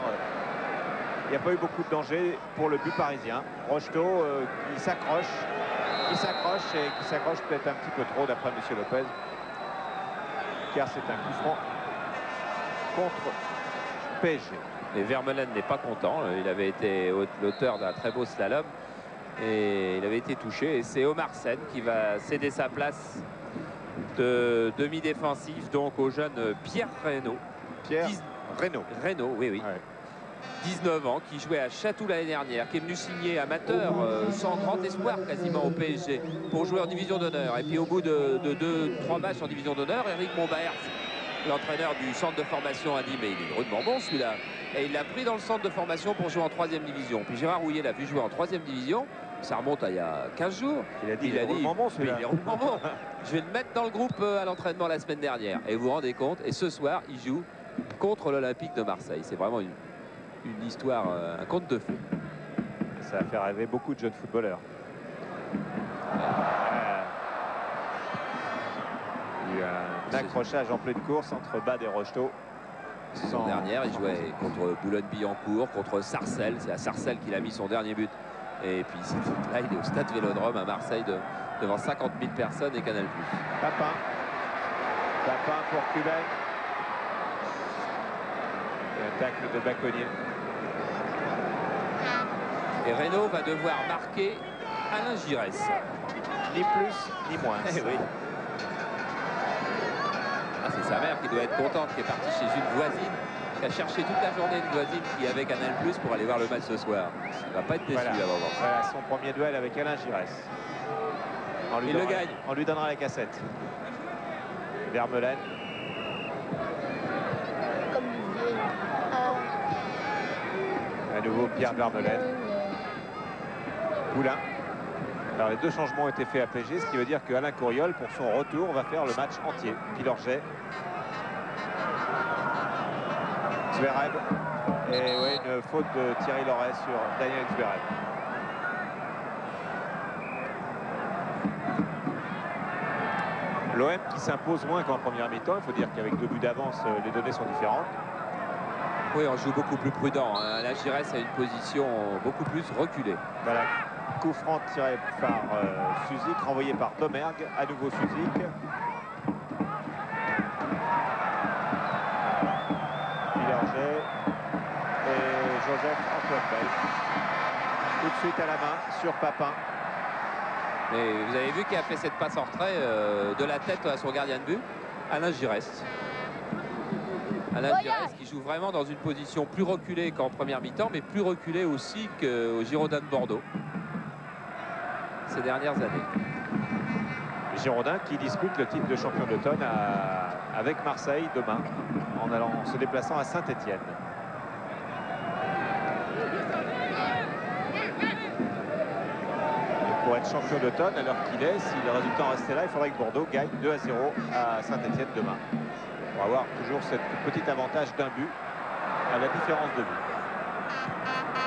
il n'y a pas eu beaucoup de danger pour le but parisien. Rocheteau qui s'accroche et qui s'accroche peut-être un petit peu trop d'après M. Lopez, car c'est un coup franc contre PSG. Et Vermeulen n'est pas content, il avait été l'auteur d'un très beau slalom et il avait été touché, et c'est Omar Sen qui va céder sa place de demi-défensif donc au jeune Pierre Reynaud. Reynaud, oui. Ouais. 19 ans, qui jouait à Chatou l'année dernière, qui est venu signer amateur sans grand espoir quasiment au PSG pour jouer en division d'honneur. Et puis au bout de 2-3 matchs en division d'honneur, Eric Montbaert, l'entraîneur du centre de formation, a dit mais il est drôlement bon celui-là. Et il l'a pris dans le centre de formation pour jouer en 3e division. Puis Gérard Rouillet l'a vu jouer en 3e division. Ça remonte à il y a 15 jours. Il a dit il est drôlement bon celui-là. Je vais le mettre dans le groupe à l'entraînement la semaine dernière. Et vous vous rendez compte, et ce soir, il joue contre l'Olympique de Marseille. C'est vraiment une histoire, un conte de fées. Ça a fait rêver beaucoup de jeunes footballeurs. Il y a eu un accrochage en pleine course entre Bad et Rocheteau. La saison dernière, il jouait contre Boulogne-Billancourt, contre Sarcelles. C'est à Sarcelles qu'il a mis son dernier but. Et puis là, il est au Stade Vélodrome à Marseille devant 50 000 personnes et Canal+. Papin pour Cuban. Un tacle de Baconnier. Et Reynaud va devoir marquer Alain Giresse. Ni plus ni moins. Eh oui. Ah, c'est sa mère qui doit être contente, qui est partie chez une voisine, qui a cherché toute la journée une voisine qui avait Canal+ pour aller voir le match ce soir. Il va pas être déçu avant. Voilà son premier duel avec Alain Giresse. Il le gagne. On lui donnera la cassette. Vermeulen. À nouveau Pierre Vermeulen. Poulain. Alors les deux changements ont été faits à PSG, ce qui veut dire que Alain Couriol, pour son retour, va faire le match entier. Pilorget. Zverev. Et oui, une faute de Thierry Loret sur Daniel Zverev. L'OM qui s'impose moins qu'en première mi-temps. Il faut dire qu'avec 2 buts d'avance, les données sont différentes. Oui, on joue beaucoup plus prudent. Alain Giresse a une position beaucoup plus reculée. Voilà. Coup franc tiré par Suzik, renvoyé par Domergue. À nouveau Suzik. Pilorget et Joseph-Antoine Feld. Tout de suite à la main sur Papin. Mais vous avez vu qui a fait cette passe en retrait de la tête à son gardien de but, Alain Giresse. Alain Giresse qui joue vraiment dans une position plus reculée qu'en première mi-temps, mais plus reculée aussi qu'au Girondins de Bordeaux ces dernières années. Girondins qui dispute le titre de champion d'automne avec Marseille demain en se déplaçant à Saint-Étienne. pour être champion d'automne à l'heure qu'il est. Si le résultat en restait là, il faudrait que Bordeaux gagne 2-0 à Saint-Etienne demain. Pour avoir toujours ce petit avantage d'un but à la différence de but.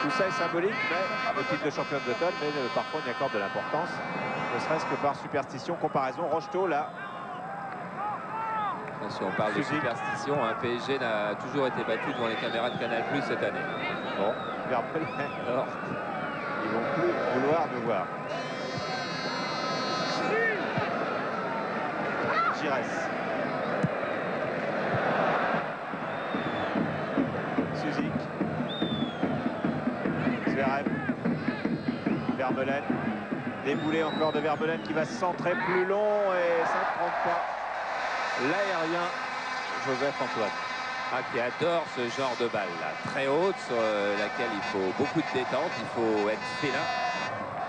Tout ça est symbolique, mais le titre de champion d'automne, mais parfois on y accorde de l'importance, ne serait-ce que par superstition, comparaison. Rocheteau, là. Si on parle de superstition, PSG n'a toujours été battu devant les caméras de Canal+ cette année. Bon, alors, ils vont plus vouloir nous voir. Giresse. Suzik. Zverev. Vermeulen. Déboulé encore de Vermeulen qui va se centrer plus long et ça ne prend pas. L'aérien Joseph Antoine. Qui adore ce genre de balle là, très haute, sur laquelle il faut beaucoup de détente, il faut être félin.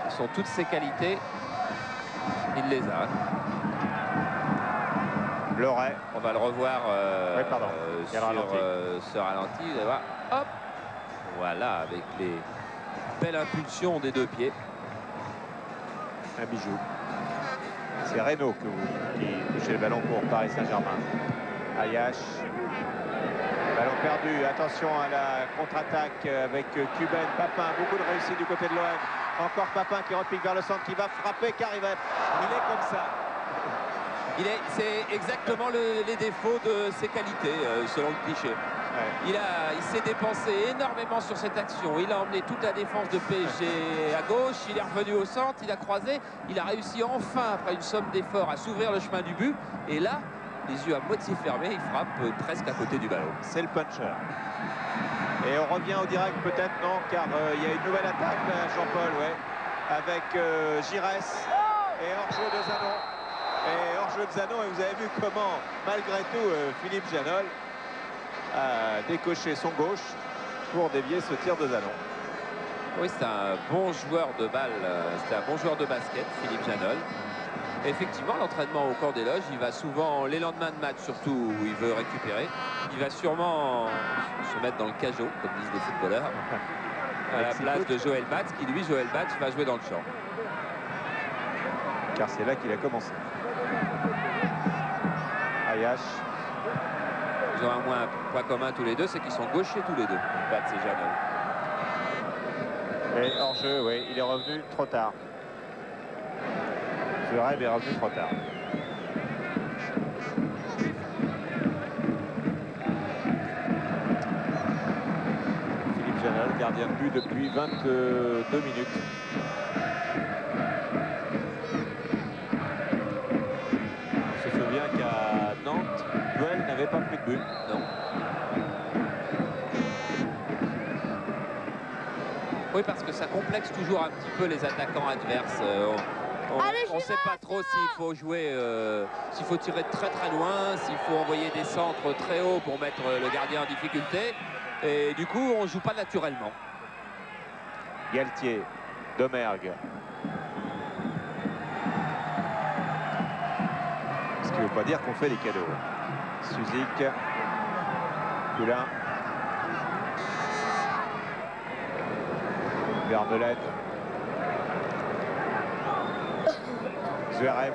Ce sont toutes ses qualités, il les a. Loret. On va le revoir sur ce ralenti. Hop, voilà, avec les belles impulsions des deux pieds. Un bijou. C'est Reynaud qui touchait le ballon pour Paris Saint-Germain. Ayash. Ballon perdu. Attention à la contre-attaque avec Cuben. Papin. Beaucoup de réussite du côté de l'OM. Encore Papin qui repique vers le centre, qui va frapper car il est comme ça. C'est exactement les défauts de ses qualités, selon le cliché. Ouais. Il s'est dépensé énormément sur cette action. Il a emmené toute la défense de PSG à gauche. Il est revenu au centre. Il a croisé. Il a réussi enfin, après une somme d'efforts, à s'ouvrir le chemin du but. Et là, les yeux à moitié fermés, il frappe presque à côté du ballon. C'est le puncher. Et on revient au direct peut-être, non? Car il y a une nouvelle attaque, Jean-Paul, ouais. Avec Giresse et hors-jeu de Zanon. Et hors-jeu de Zanon, et vous avez vu comment, malgré tout, Philippe Janol a décoché son gauche pour dévier ce tir de Zanon. Oui, c'est un bon joueur de balle, c'est un bon joueur de basket, Philippe Janol. Effectivement, l'entraînement au corps des loges, il va souvent, les lendemains de match surtout, où il veut récupérer, il va sûrement se mettre dans le cajot, comme disent les footballeurs, à la place de Joël Batz, qui lui, Joël Batz, va jouer dans le champ. Car c'est là qu'il a commencé. Ayash. Ils ont un point commun tous les deux, c'est qu'ils sont gauchers tous les deux, Batz et Janol. Et hors-jeu, oui, il est revenu trop tard. Zverev est revenu trop tard. Philippe Janol, gardien de but depuis 22 minutes. On se souvient qu'à Nantes, Puel n'avait pas pris de but. Non. Oui, parce que ça complexe toujours un petit peu les attaquants adverses. On ne sait pas trop s'il faut jouer, s'il faut tirer très très loin, s'il faut envoyer des centres très hauts pour mettre le gardien en difficulté. Et du coup, on ne joue pas naturellement. Galtier, Domergue. Ce qui ne veut pas dire qu'on fait des cadeaux. Suzik, Poulain. Vermeulen. Zverev.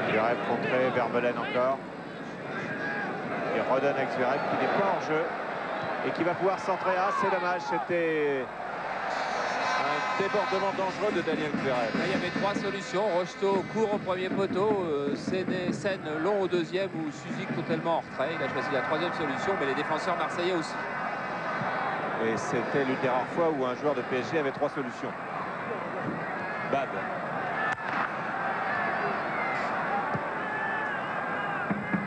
Zverev contré, Vermeulen encore. Il redonne avec Zverev qui n'est pas en jeu et qui va pouvoir centrer. Ah, c'est dommage, c'était un débordement dangereux de Daniel Zverev. Là, il y avait trois solutions. Rocheteau court au premier poteau, Seine long au deuxième ou Suzik totalement en retrait. Il a choisi la troisième solution, mais les défenseurs marseillais aussi. Et c'était l'une des rares fois où un joueur de PSG avait trois solutions. Bad.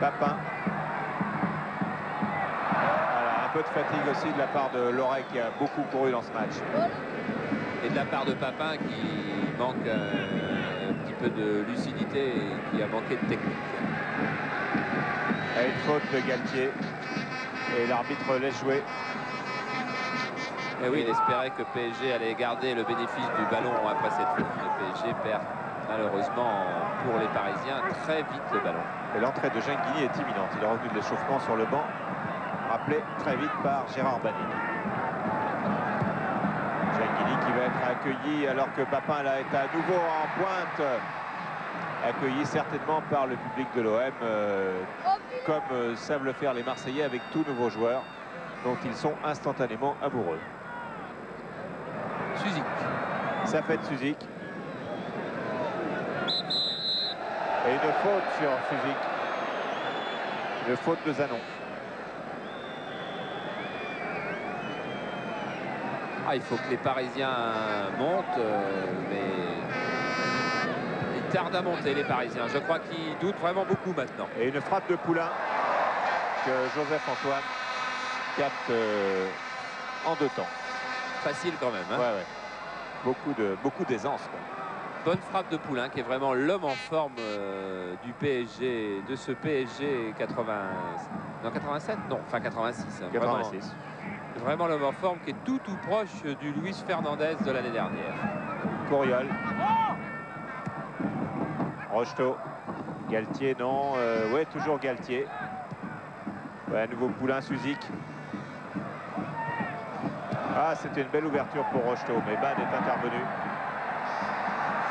Papin. Voilà, un peu de fatigue aussi de la part de Loret qui a beaucoup couru dans ce match. Et de la part de Papin qui manque un petit peu de lucidité et qui a manqué de technique. Et une faute de Galtier. Et l'arbitre laisse jouer. Et oui, il espérait que PSG allait garder le bénéfice du ballon après cette faute. Le PSG perd malheureusement pour les Parisiens très vite le ballon. Et l'entrée de Genghini est imminente. Il est revenu de l'échauffement sur le banc. rappelé très vite par Gérard Bannier. Genghini qui va être accueilli alors que Papin là est à nouveau en pointe. Accueilli certainement par le public de l'OM, comme savent le faire les Marseillais avec tous nouveaux joueurs dont ils sont instantanément amoureux. Suzik. Ça fait de Suzik. Et une faute sur Suzik. Une faute de Zanon. Ah, il faut que les Parisiens montent, mais ils tardent à monter, les Parisiens. Je crois qu'ils doutent vraiment beaucoup maintenant. Et une frappe de Poulain que Joseph-Antoine capte en 2 temps. Facile quand même. Hein. Ouais. Beaucoup d'aisance. Bonne frappe de Poulain qui est vraiment l'homme en forme du PSG, de ce PSG 87 Non, enfin 86. Hein, 86. Vraiment l'homme en forme qui est tout proche du Luis Fernandez de l'année dernière. Courriol. Rocheteau. Galtier, non. Ouais, toujours Galtier. Ouais, à nouveau Poulain, Suzik. Ah, c'était une belle ouverture pour Rocheteau, mais Bad est intervenu.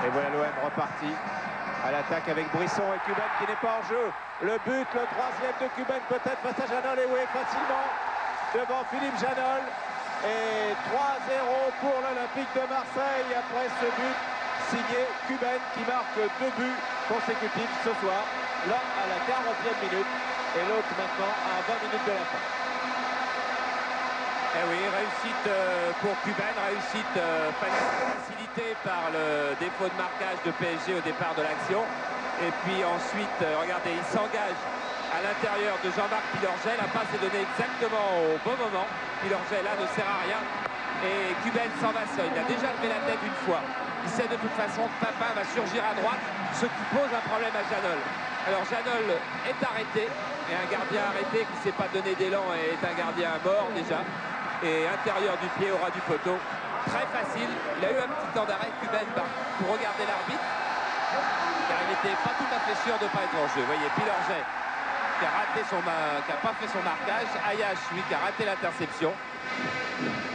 Et voilà l'OM reparti à l'attaque avec Brisson et Cuben qui n'est pas en jeu. Le but, le 3e de Cuben peut-être face à Janol, et oui, facilement devant Philippe Janol. Et 3-0 pour l'Olympique de Marseille après ce but signé Cuben qui marque 2 buts consécutifs ce soir, l'un à la 40e minute et l'autre maintenant à 20 minutes de la fin. Eh oui, réussite pour Cuben, réussite facilitée par le défaut de marquage de PSG au départ de l'action. Et puis ensuite, regardez, il s'engage à l'intérieur de Jean-Marc Pilorget. La passe est donnée exactement au bon moment. Pilorget là ne sert à rien. Et Cuben s'en va seul. Il a déjà levé la tête une fois. Il sait de toute façon que Papin va surgir à droite, ce qui pose un problème à Janol. Alors Janol est arrêté. Et un gardien arrêté qui ne s'est pas donné d'élan est un gardien mort déjà. Et intérieur du pied au ras du poteau. Très facile. Il a eu un petit temps d'arrêt, Cuben, pour regarder l'arbitre. Car il n'était pas tout à fait sûr de ne pas être en jeu. Vous voyez, Pilorget qui a pas fait son marquage. Ayache, lui, qui a raté l'interception.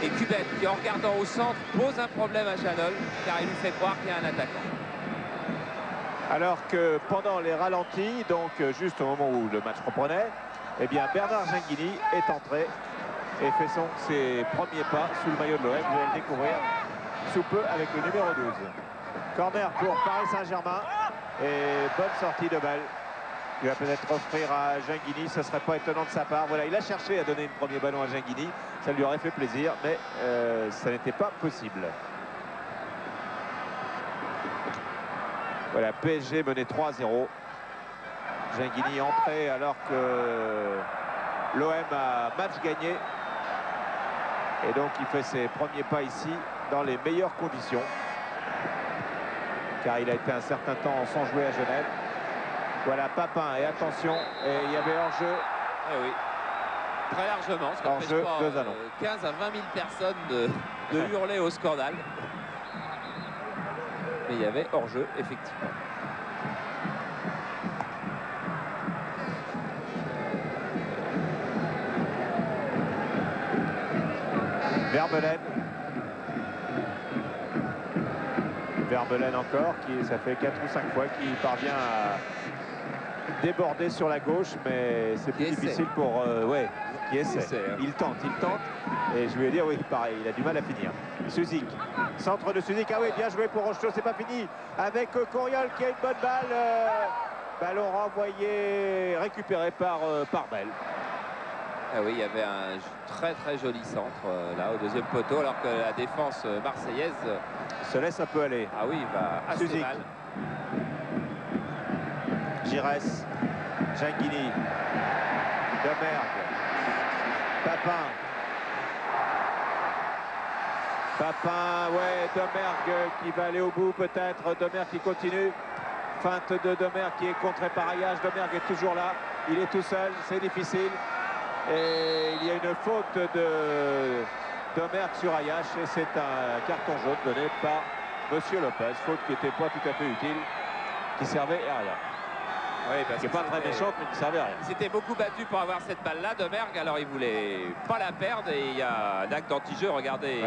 Et Cuben qui, en regardant au centre, pose un problème à Janol, car il lui fait croire qu'il y a un attaquant. Alors que pendant les ralentis, donc juste au moment où le match reprenait, eh bien Bernard Genghini est entré et fait ses premiers pas sous le maillot de l'OM. Vous allez le découvrir sous peu avec le numéro 12. Corner pour Paris Saint-Germain et bonne sortie de balle. Il va peut-être offrir à Genghini, ce ne serait pas étonnant de sa part. Voilà, il a cherché à donner un premier ballon à Genghini, ça lui aurait fait plaisir, mais ça n'était pas possible. Voilà, PSG menait 3-0. Genghini entré alors que l'OM a match gagné. Et donc il fait ses premiers pas ici dans les meilleures conditions. Car il a été un certain temps sans jouer à Genève. Voilà Papin et attention, et il y avait hors-jeu. Eh oui, très largement. Hors-jeu de Zanon. 15 à 20 000 personnes de hurler au scandale. Mais il y avait hors-jeu, effectivement. Vermeulen. Vermeulen encore, ça fait 4 ou 5 fois qu'il parvient à déborder sur la gauche, mais c'est plus difficile pour... ouais, qui essaie. Il tente. Et je lui ai dit, oui, pareil, il a du mal à finir. Suzik, centre de Suzik. Ah oui, bien joué pour Rocheteau, c'est pas fini. Avec Courriol qui a une bonne balle. Ballon renvoyé, récupéré par Bell. Ah oui, il y avait un très joli centre là au deuxième poteau, alors que la défense marseillaise se laisse un peu aller. Ah oui, il va assez Suzik. mal. Giresse, Genghini, Domergue, Papin, ouais, Domergue qui va aller au bout peut-être, Domergue qui continue, feinte de Domergue qui est contré par Ayache, Domergue est toujours là, il est tout seul, c'est difficile, et il y a une faute de Domergue sur Ayache, et c'est un carton jaune donné par Monsieur Lopez, faute qui n'était pas tout à fait utile, qui servait à rien. Oui, parce qui n'est pas très méchante, mais qui ne servait à rien. Il s'était beaucoup battu pour avoir cette balle-là, Domergue, alors il voulait pas la perdre et il y a un acte d'anti-jeu, regardez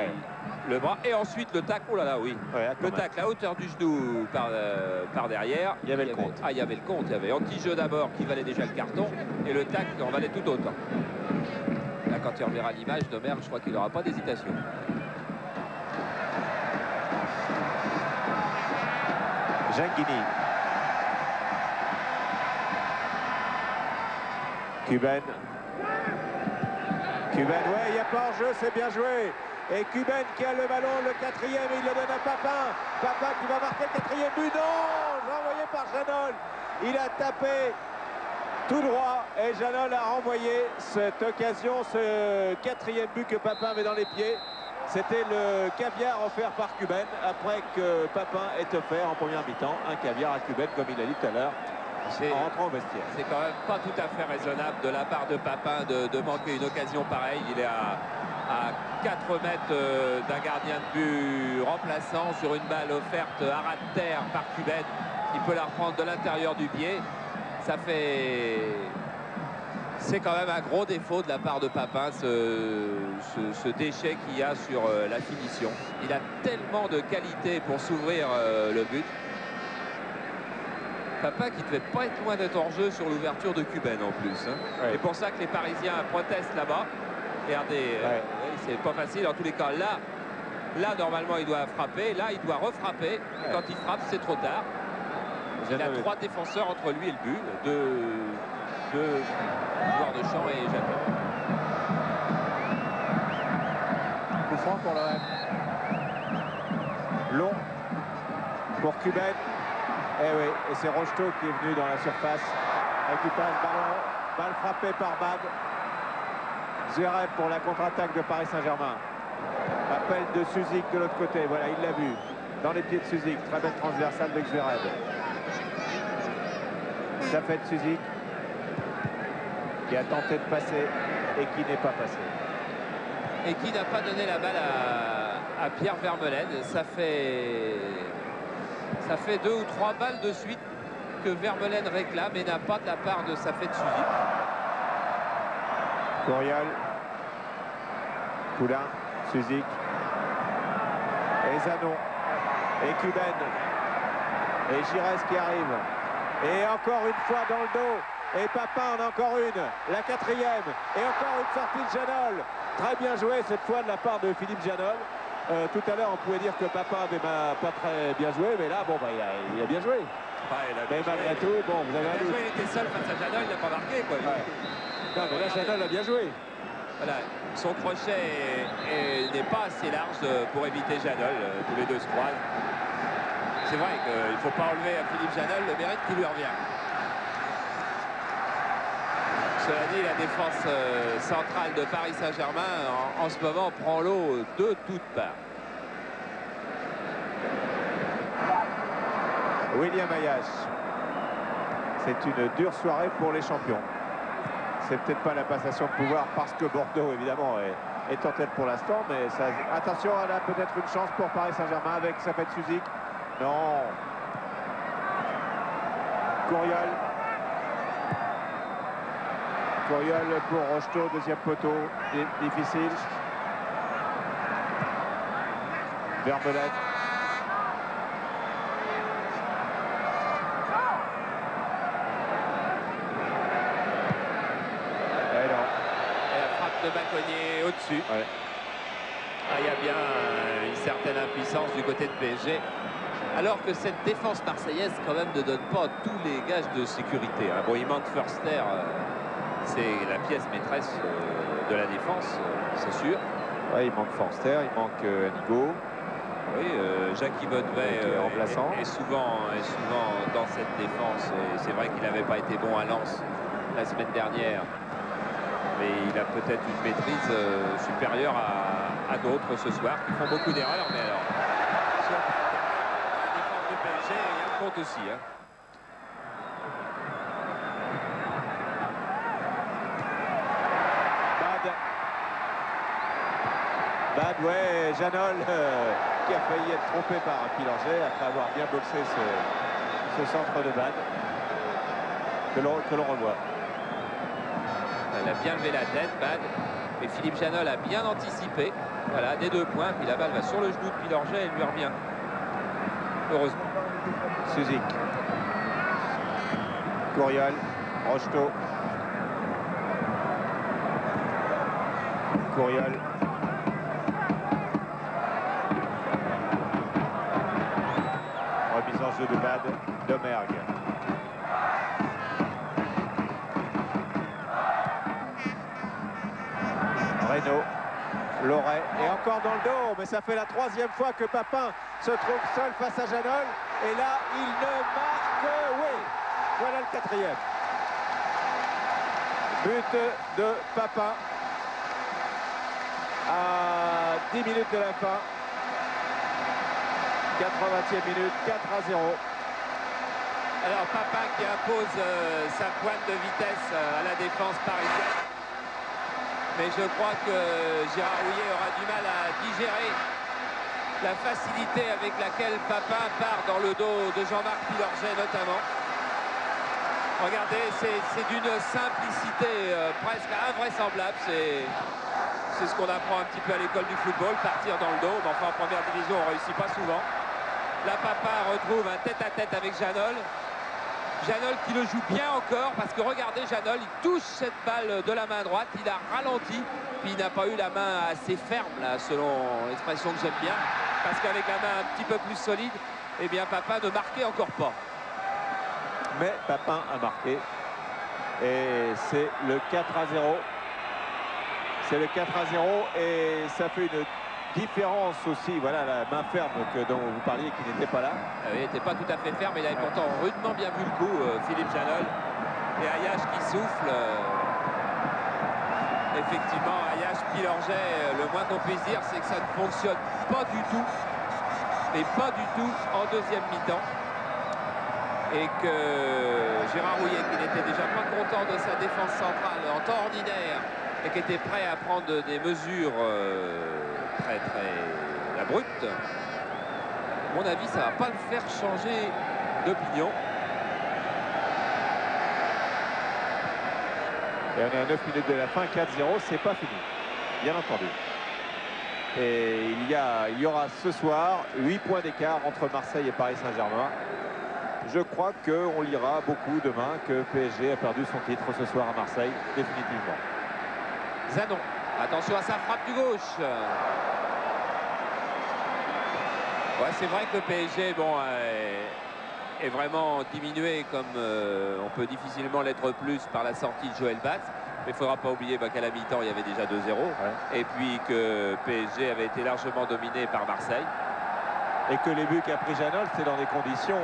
le bras. Et ensuite le tacle, oh là là, oui. Ouais, le tacle à hauteur du genou par derrière. Il y avait le compte. Ah, il y avait le compte, il y avait anti-jeu d'abord qui valait déjà le carton et le tacle en valait tout autant. Là, quand il reverra l'image, Domergue, je crois qu'il n'aura pas d'hésitation. Genghini. Cuben. Cuben, ouais, il n'y a pas hors-jeu, c'est bien joué. Et Cuben qui a le ballon, le quatrième, il le donne à Papin. Papin qui va marquer le quatrième but. Non, renvoyé par Janol. Il a tapé tout droit et Janol a renvoyé cette occasion, ce quatrième but que Papin met dans les pieds. C'était le caviar offert par Cuben après que Papin ait offert en première mi-temps un caviar à Cuben, comme il a dit tout à l'heure, en rentrant au vestiaire. C'est quand même pas tout à fait raisonnable de la part de Papin de manquer une occasion pareille. Il est à 4 mètres d'un gardien de but remplaçant sur une balle offerte à ras de terre par Cuben. Il peut la reprendre de l'intérieur du pied. Ça fait... C'est quand même un gros défaut de la part de Papin, ce déchet qu'il y a sur la finition. Il a tellement de qualité pour s'ouvrir le but. Papin qui ne devait pas être loin d'être hors jeu sur l'ouverture de Cuben en plus. Hein. Ouais. C'est pour ça que les Parisiens protestent là-bas. Regardez, c'est pas facile. En tous les cas, là, normalement, il doit frapper. Là, il doit refrapper. Ouais. Quand il frappe, c'est trop tard. Il a 3 défenseurs entre lui et le but. Deux joueurs de champ et Janol. Coup franc pour l'OM. Long pour Cuben. Eh oui, et c'est Rocheteau qui est venu dans la surface. Récupère le ballon. Balle frappée par Bad. Zverev pour la contre-attaque de Paris Saint-Germain. Appel de Suzik de l'autre côté. Voilà, il l'a vu. Dans les pieds de Suzik. Très belle transversale de Zverev. Ça fait de Suzik qui a tenté de passer et qui n'est pas passé. Et qui n'a pas donné la balle à Pierre Vermeulen. Ça fait 2 ou 3 balles de suite que Vermeulen réclame et n'a pas de la part de Safet Suzik. Courriol, Poulain, Suzik et Zanon et Cuben et Giresse qui arrive. Et encore une fois dans le dos. Et Papin en a encore une. La 4e. Et encore une sortie de Janol. Très bien joué cette fois de la part de Philippe Janol. Tout à l'heure, on pouvait dire que Papin avait pas très bien joué. Mais là, bon, bah, il a bien joué. Ouais, mais malgré tout, bon, vous avez un doute. Il était seul face à Janol, il n'a pas marqué. Quoi. Ouais. Non, mais là, Janol a bien joué. Voilà, son crochet n'est pas assez large pour éviter Janol. Tous les deux se croisent. C'est vrai qu'il ne faut pas enlever à Philippe Janol le mérite qui lui revient. Cela dit, la défense centrale de Paris Saint-Germain en ce moment prend l'eau de toutes parts. William Ayache. C'est une dure soirée pour les champions. C'est peut-être pas la passation de pouvoir parce que Bordeaux, évidemment, est en tête pour l'instant. Mais ça, attention, elle a peut-être une chance pour Paris Saint-Germain avec Safet Suzik. Non. Courriol. Courriol pour Rocheteau, deuxième poteau. Difficile. Vermeulen. De Baconnier au-dessus. Ouais. Ah, il y a bien une certaine impuissance du côté de PSG. Alors que cette défense marseillaise, quand même, ne donne pas tous les gages de sécurité. Hein. Bon, il manque Förster. C'est la pièce maîtresse de la défense, c'est sûr. Ouais, il manque Förster, il manque Nigo. Oui, Jackie Bonnevet est souvent dans cette défense. C'est vrai qu'il n'avait pas été bon à Lens la semaine dernière. Mais il a peut-être une maîtrise supérieure à d'autres ce soir qui font beaucoup d'erreurs. Mais alors, sur la défense du PSG, il y a le compte aussi. Hein. Bad, ouais, Janol qui a failli être trompé par un Pillanger après avoir bien boxé ce centre de Bad. que l'on revoit. Elle a bien levé la tête, Bad. Et Philippe Janol a bien anticipé. Voilà, des 2 points. Puis la balle va sur le genou de Pilorget et lui revient. Heureusement. Suzik. Courriol. Rocheteau. Courriol. Remise en jeu de Bad. Domergue. Reynaud. Loret est encore dans le dos, mais ça fait la 3e fois que Papin se trouve seul face à Janol. Et là, il ne marque, oui, voilà le 4e. But de Papin à 10 minutes de la fin. 80e minute, 4-0. Alors Papin qui impose sa pointe de vitesse à la défense parisienne. Mais je crois que Gérard Houllier aura du mal à digérer la facilité avec laquelle Papin part dans le dos de Jean-Marc Pilorget notamment. Regardez, c'est d'une simplicité presque invraisemblable. C'est ce qu'on apprend un petit peu à l'école du football, partir dans le dos. Mais enfin, en première division, on ne réussit pas souvent. Là, Papin retrouve un tête-à-tête avec Janol. Janol qui le joue bien encore, parce que regardez, Janol, il touche cette balle de la main droite, il a ralenti, puis il n'a pas eu la main assez ferme, là, selon l'expression que j'aime bien, parce qu'avec la main un petit peu plus solide, eh bien, Papin ne marquait encore pas. Mais Papin a marqué, et c'est le 4-0. C'est le 4-0, et ça fait une différence aussi, voilà la main ferme dont vous parliez qui n'était pas là. Il n'était pas tout à fait ferme, il avait pourtant rudement bien vu le coup, Philippe Janol. Et Ayache qui souffle. Effectivement, Ayache, Pilorget, le moins qu'on puisse dire, c'est que ça ne fonctionne pas du tout, mais pas du tout en deuxième mi-temps. Et que Gérard Houllier, qui n'était déjà pas content de sa défense centrale en temps ordinaire, et qui était prêt à prendre des mesures très abruptes, à mon avis, ça ne va pas le faire changer d'opinion. Et on est à 9 minutes de la fin, 4-0, c'est pas fini, bien entendu. Et il y aura ce soir 8 points d'écart entre Marseille et Paris Saint-Germain. Je crois qu'on lira beaucoup demain que PSG a perdu son titre ce soir à Marseille, définitivement. Zanon, attention à sa frappe du gauche. Ouais, c'est vrai que le PSG est vraiment diminué, comme on peut difficilement l'être plus par la sortie de Joël Batz. Mais il ne faudra pas oublier qu'à la mi-temps, il y avait déjà 2-0. Ouais. Et puis que PSG avait été largement dominé par Marseille. Et que les buts qu'a pris Janol, c'est dans des conditions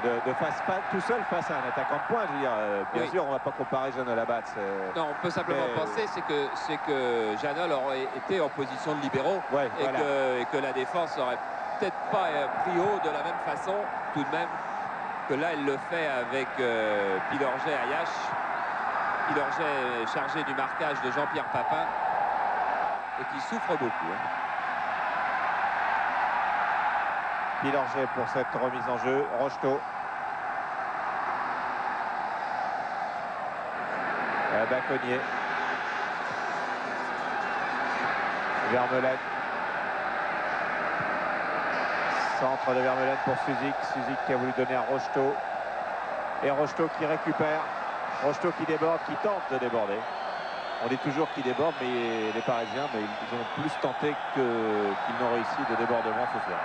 de face tout seul face à un attaquant de pointe. Je veux dire, bien sûr, on ne va pas comparer Janol à Batz. Non, on peut simplement penser c'est que Janol aurait été en position de libéraux, ouais, et, voilà. que la défense n'aurait peut-être pas pris haut de la même façon, tout de même, que là, elle le fait avec Pilorget et Ayache. Pilorget chargé du marquage de Jean-Pierre Papin et qui souffre beaucoup. Hein. Pilorget pour cette remise en jeu. Rocheteau. Bacconnier. Vermeulen. Centre de Vermeulen pour Suzik. Suzik qui a voulu donner à Rocheteau. Et Rocheteau qui récupère. Rocheteau qui déborde, qui tente de déborder. On dit toujours qu'il déborde, mais les Parisiens, mais ils ont plus tenté qu'ils n'ont réussi de débordement ce soir.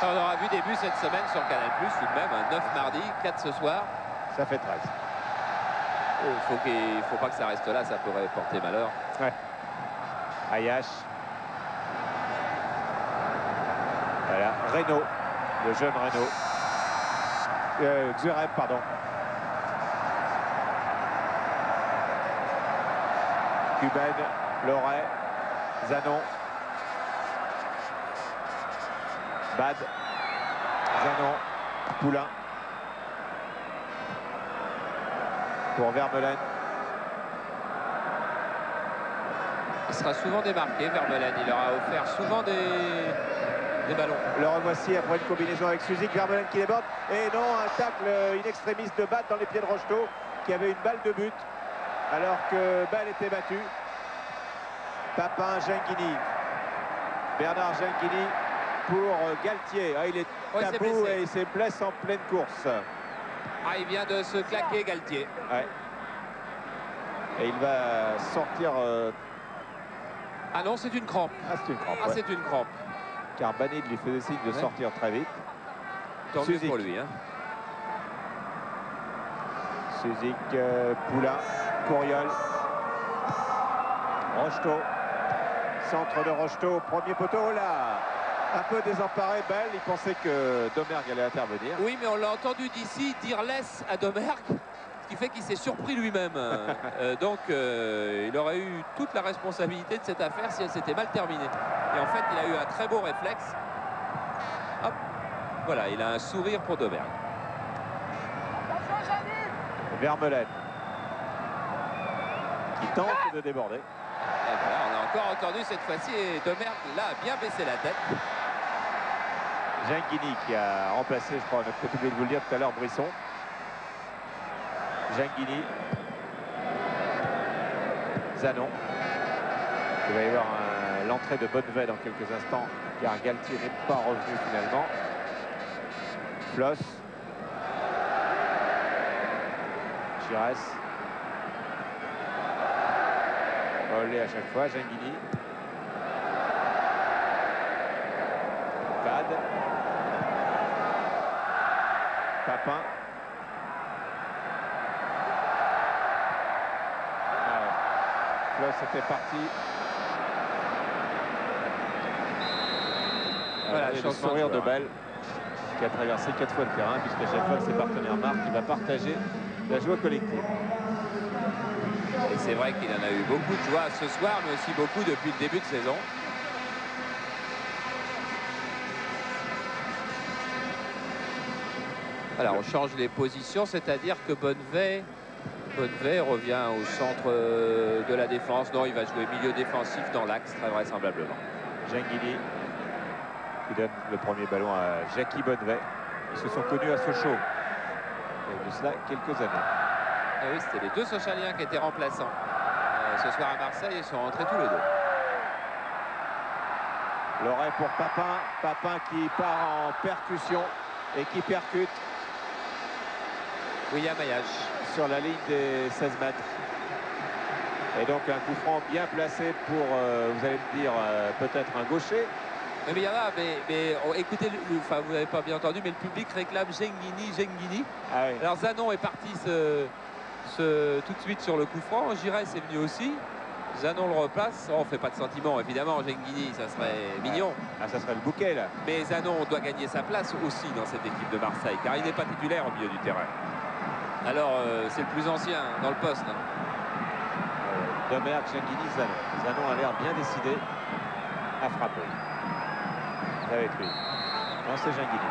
On aura vu des buts cette semaine sur Canal+, tout de même, 9 mardi, 4 ce soir. Ça fait 13. Il ne faut pas que ça reste là, ça pourrait porter malheur. Ouais. Ayache. Voilà, Reynaud, le jeune Reynaud. Xurem, pardon. Cuben, Loret, Zanon. Bad, Zanon, Poulain. Pour Vermeulen. Il sera souvent démarqué, Vermeulen. Il leur a offert souvent des ballons. Le revoici après une combinaison avec Suzik. Vermeulen qui déborde. Et non, un tacle in extremis de Bat dans les pieds de Rocheteau, qui avait une balle de but, alors que balle était battue. Papin, Genghini. Bernard Genghini pour Galtier. Ah, il est tabou et il se blesse en pleine course. Ah, il vient de se claquer, Galtier. Ouais. Et il va sortir... Ah non, c'est une crampe. Ah, c'est une crampe. Ah, c'est une crampe. Car Banid lui faisait signe de sortir très vite. Tant mieux pour lui. Hein. Suzik, Poulain, Courriol. Rocheteau. Centre de Rocheteau, premier poteau, là. Un peu désemparé, Bell. Il pensait que Domergue allait intervenir. Oui, mais on l'a entendu d'ici dire laisse à Domergue, ce qui fait qu'il s'est surpris lui-même. Donc, il aurait eu toute la responsabilité de cette affaire si elle s'était mal terminée. Et en fait, il a eu un très beau réflexe. Hop, voilà, il a un sourire pour Domergue. Vermeulen qui tente de déborder. Et voilà, on a encore entendu cette fois-ci et Domergue là a bien baissé la tête. Genghini qui a remplacé, je crois, on a oublié de vous le dire tout à l'heure, Brisson. Genghini. Zanon. Il va y avoir l'entrée de Bonnevet dans quelques instants, car Galtier n'est pas revenu finalement. Floss. Giresse. Olé à chaque fois, Genghini. Bad. Papin. Floss était parti. Voilà, le sourire de Bell qui a traversé 4 fois le terrain, puisqu'à chaque fois que ses partenaires marquent, il va partager la joie collective. Et c'est vrai qu'il en a eu beaucoup de joie ce soir, mais aussi beaucoup depuis le début de saison. Alors on change les positions, c'est-à-dire que Bonnevet revient au centre de la défense. Non, il va jouer milieu défensif dans l'axe, très vraisemblablement. Genghini qui donne le premier ballon à Jackie Bonnevet. Ils se sont connus à Sochaux. Il y a de cela quelques années. Et oui, c'était les deux Sochaliens qui étaient remplaçants. Ce soir à Marseille, ils sont rentrés tous les deux. L'oreille pour Papin. Papin qui part en percussion et qui percute. William Ayache. Sur la ligne des 16 mètres. Et donc un coup franc bien placé pour, vous allez me dire, peut-être un gaucher. Mais il y en a, mais écoutez, enfin, vous n'avez pas bien entendu, mais le public réclame Genghini. Ah oui. Alors Zanon est parti tout de suite sur le coup franc. Giresse est venu aussi. Zanon le replace. On ne fait pas de sentiment, évidemment. Genghini, ça serait mignon. Ah, ça serait le bouquet, là. Mais Zanon doit gagner sa place aussi dans cette équipe de Marseille, car il n'est pas titulaire au milieu du terrain. Alors, c'est le plus ancien dans le poste. Domergue, Genghini, Zanon. Zanon a l'air bien décidé à frapper. C'est avec lui. Non, c'est Genghini.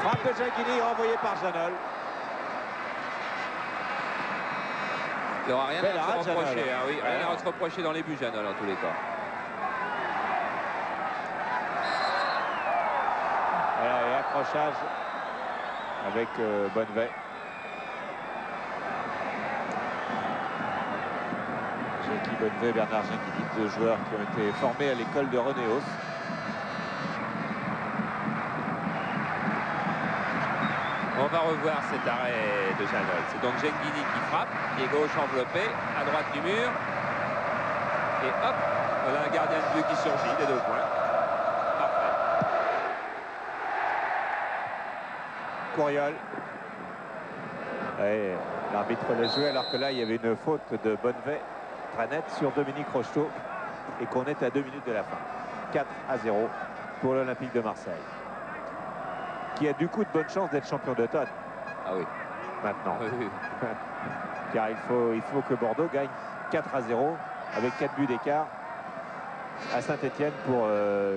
Frappe de Genghini envoyée par Janol. Il n'aura rien à se reprocher. Hein, oui, rien à se reprocher dans les buts, Janol, en tous les cas. Voilà, et accrochage avec Bonnevet. Jackie Bonnevet, Bernard Genghini, deux joueurs qui ont été formés à l'école de Renéos. On va revoir cet arrêt de Janol. C'est donc Genghini qui frappe, pied gauche enveloppé, à droite du mur. Et hop, voilà un gardien de but qui surgit des 2 points. Parfait. Courriol. Ouais, l'arbitre l'a joué alors que là il y avait une faute de Bonnevet très nette sur Dominique Rocheteau et qu'on est à 2 minutes de la fin. 4-0 pour l'Olympique de Marseille, qui a du coup de bonnes chances d'être champion d'automne. Ah oui. Maintenant. Oui. Car il faut que Bordeaux gagne 4-0 avec 4 buts d'écart à Saint-Etienne pour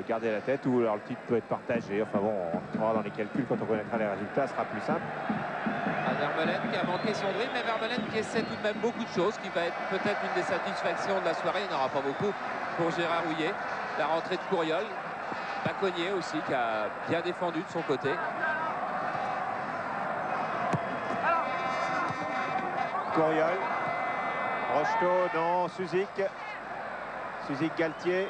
garder la tête, ou alors le titre peut être partagé. Enfin bon, on rentrera dans les calculs quand on connaîtra les résultats, ce sera plus simple. Ah Vermeulen qui a manqué son dribble, mais Vermeulen qui essaie tout de même beaucoup de choses, qui va être peut-être une des satisfactions de la soirée. Il n'y en aura pas beaucoup pour Gérard Houllier. La rentrée de Courriol, Baconnier aussi qui a bien défendu de son côté. Courriol, Rocheteau, non, Suzik Galtier.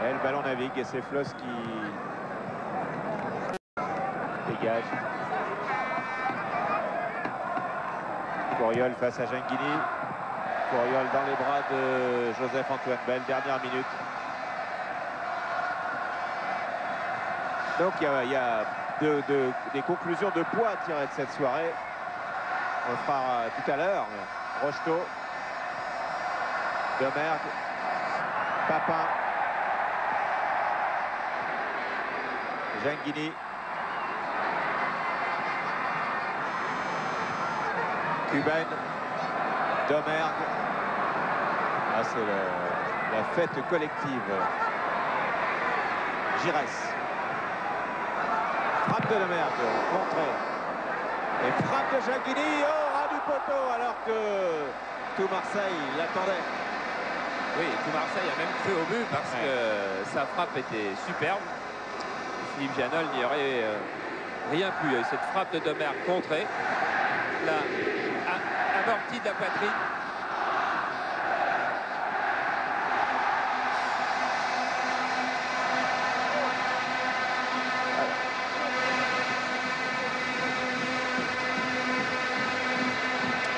Et le ballon navigue et c'est Flos qui dégage. Courriol face à Genghini. Courriol dans les bras de Joseph-Antoine Bell, dernière minute. Donc il y a des conclusions de poids à tirer de cette soirée. On le fera tout à l'heure. Rocheteau, Domergue, Papin, Genghini, Cuben, Domergue. Ah, c'est la fête collective. Giresse. Frappe de Domergue, contrée. Et frappe de Genghini au ras du poteau alors que tout Marseille l'attendait. Oui, tout Marseille a même cru au but parce que sa frappe était superbe. Philippe Janol n'y aurait rien pu. Cette frappe de Domergue contrée, là, amortie de la poitrine.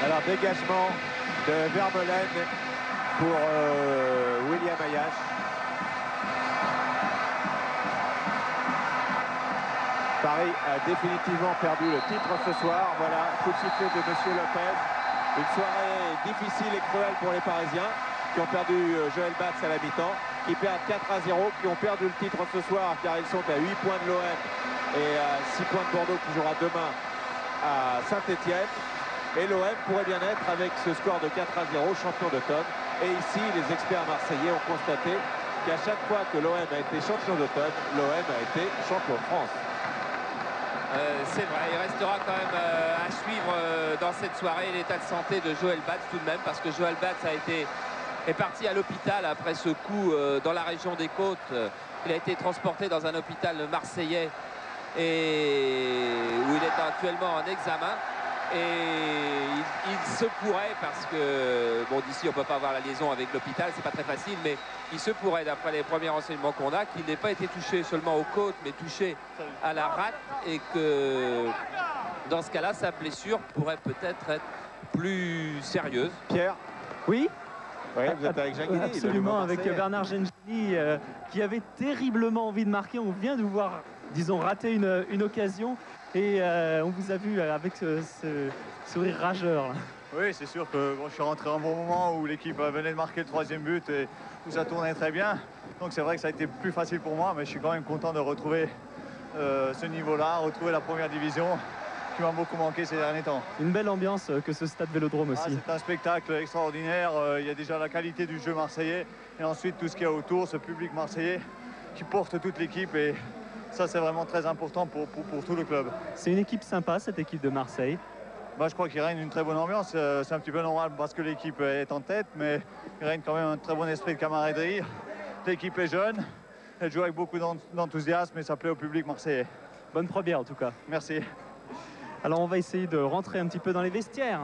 Alors dégagement de Vermeulen pour William Ayache. Paris a définitivement perdu le titre ce soir. Voilà, coup de sifflet de Monsieur Lopez. Une soirée difficile et cruelle pour les Parisiens qui ont perdu Joël Batz à la mi-temps, qui perdent 4-0, qui ont perdu le titre ce soir car ils sont à 8 points de l'OM et à 6 points de Bordeaux qui jouera demain à Saint-Étienne. Et l'OM pourrait bien être avec ce score de 4-0 champion d'automne. Et ici, les experts marseillais ont constaté qu'à chaque fois que l'OM a été champion d'automne, l'OM a été champion de France. C'est vrai, il restera quand même à suivre dans cette soirée l'état de santé de Joël Batz tout de même, parce que Joël Batz est parti à l'hôpital après ce coup dans la région des Côtes. Il a été transporté dans un hôpital marseillais et où il est actuellement en examen. Et il se pourrait, parce que bon, d'ici on peut pas avoir la liaison avec l'hôpital, c'est pas très facile, mais il se pourrait, d'après les premiers renseignements qu'on a, qu'il n'ait pas été touché seulement aux côtes, mais touché à la rate, et que dans ce cas-là, sa blessure pourrait peut-être être plus sérieuse. Pierre? Oui. Oui, vous êtes avec Genghini. Absolument, avec Bernard Genghini qui avait terriblement envie de marquer. On vient de voir, disons, rater une occasion. Et on vous a vu avec ce sourire rageur. Là. Oui, c'est sûr que bon, je suis rentré à un bon moment où l'équipe venait de marquer le 3e but et tout ça tournait très bien. Donc c'est vrai que ça a été plus facile pour moi, mais je suis quand même content de retrouver ce niveau-là, retrouver la première division qui m'a beaucoup manqué ces derniers temps. Une belle ambiance que ce stade Vélodrome aussi. C'est un spectacle extraordinaire. Il y a déjà la qualité du jeu marseillais et ensuite tout ce qu'il y a autour, ce public marseillais qui porte toute l'équipe. Et ça, c'est vraiment très important pour tout le club. C'est une équipe sympa, cette équipe de Marseille. Bah, je crois qu'il règne une très bonne ambiance. C'est un petit peu normal parce que l'équipe est en tête, mais il règne quand même un très bon esprit de camaraderie. L'équipe est jeune, elle joue avec beaucoup d'enthousiasme et ça plaît au public marseillais. Bonne première en tout cas. Merci. Alors on va essayer de rentrer un petit peu dans les vestiaires.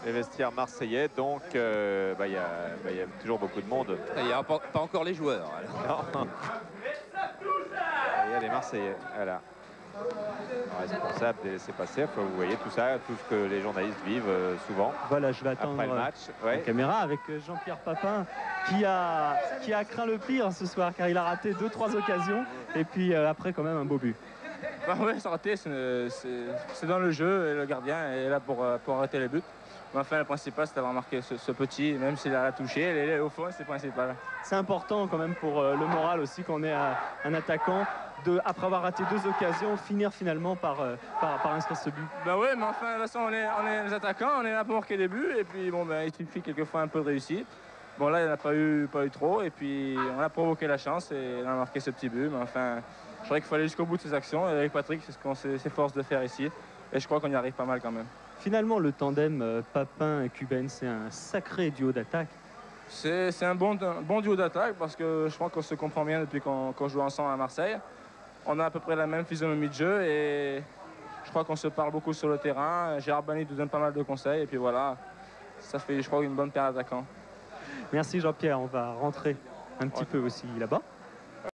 Les vestiaires marseillais, donc y a toujours beaucoup de monde. Il n'y a pas encore les joueurs. Alors. Non. Il y a les Marseillais, voilà. Responsable des laissés-passer, vous voyez tout ça, tout ce que les journalistes vivent souvent. Voilà, je vais attendre après le match. La caméra avec Jean-Pierre Papin qui a craint le pire ce soir car il a raté 2-3 occasions et puis après quand même un beau but. Bah ouais, c'est raté, c'est dans le jeu et le gardien est là pour arrêter les buts. Mais enfin, le principal, c'est d'avoir marqué ce petit, même s'il a touché, au fond, c'est le principal. C'est important quand même pour le moral aussi qu'on ait un attaquant après avoir raté 2 occasions, finir finalement par inscrire ce but. Bah ouais, mais enfin, de toute façon, on est les attaquants, on est là pour marquer des buts, et puis bon, ben, il suffit quelquefois un peu de réussite. Bon, là, il n'y en a pas eu trop, et puis on a provoqué la chance, et on a marqué ce petit but, mais enfin, Je crois qu'il faut aller jusqu'au bout de ses actions. Et avec Patrick, c'est ce qu'on s'efforce de faire ici. Et je crois qu'on y arrive pas mal quand même. Finalement, le tandem Papin et Cuben, c'est un sacré duo d'attaque. C'est un bon duo d'attaque parce que je crois qu'on se comprend bien depuis qu'on joue ensemble à Marseille. On a à peu près la même physionomie de jeu et je crois qu'on se parle beaucoup sur le terrain. Gérard Bani nous donne pas mal de conseils et puis voilà, ça fait je crois une bonne paire d'attaquants. Merci Jean-Pierre, on va rentrer un petit peu aussi là-bas.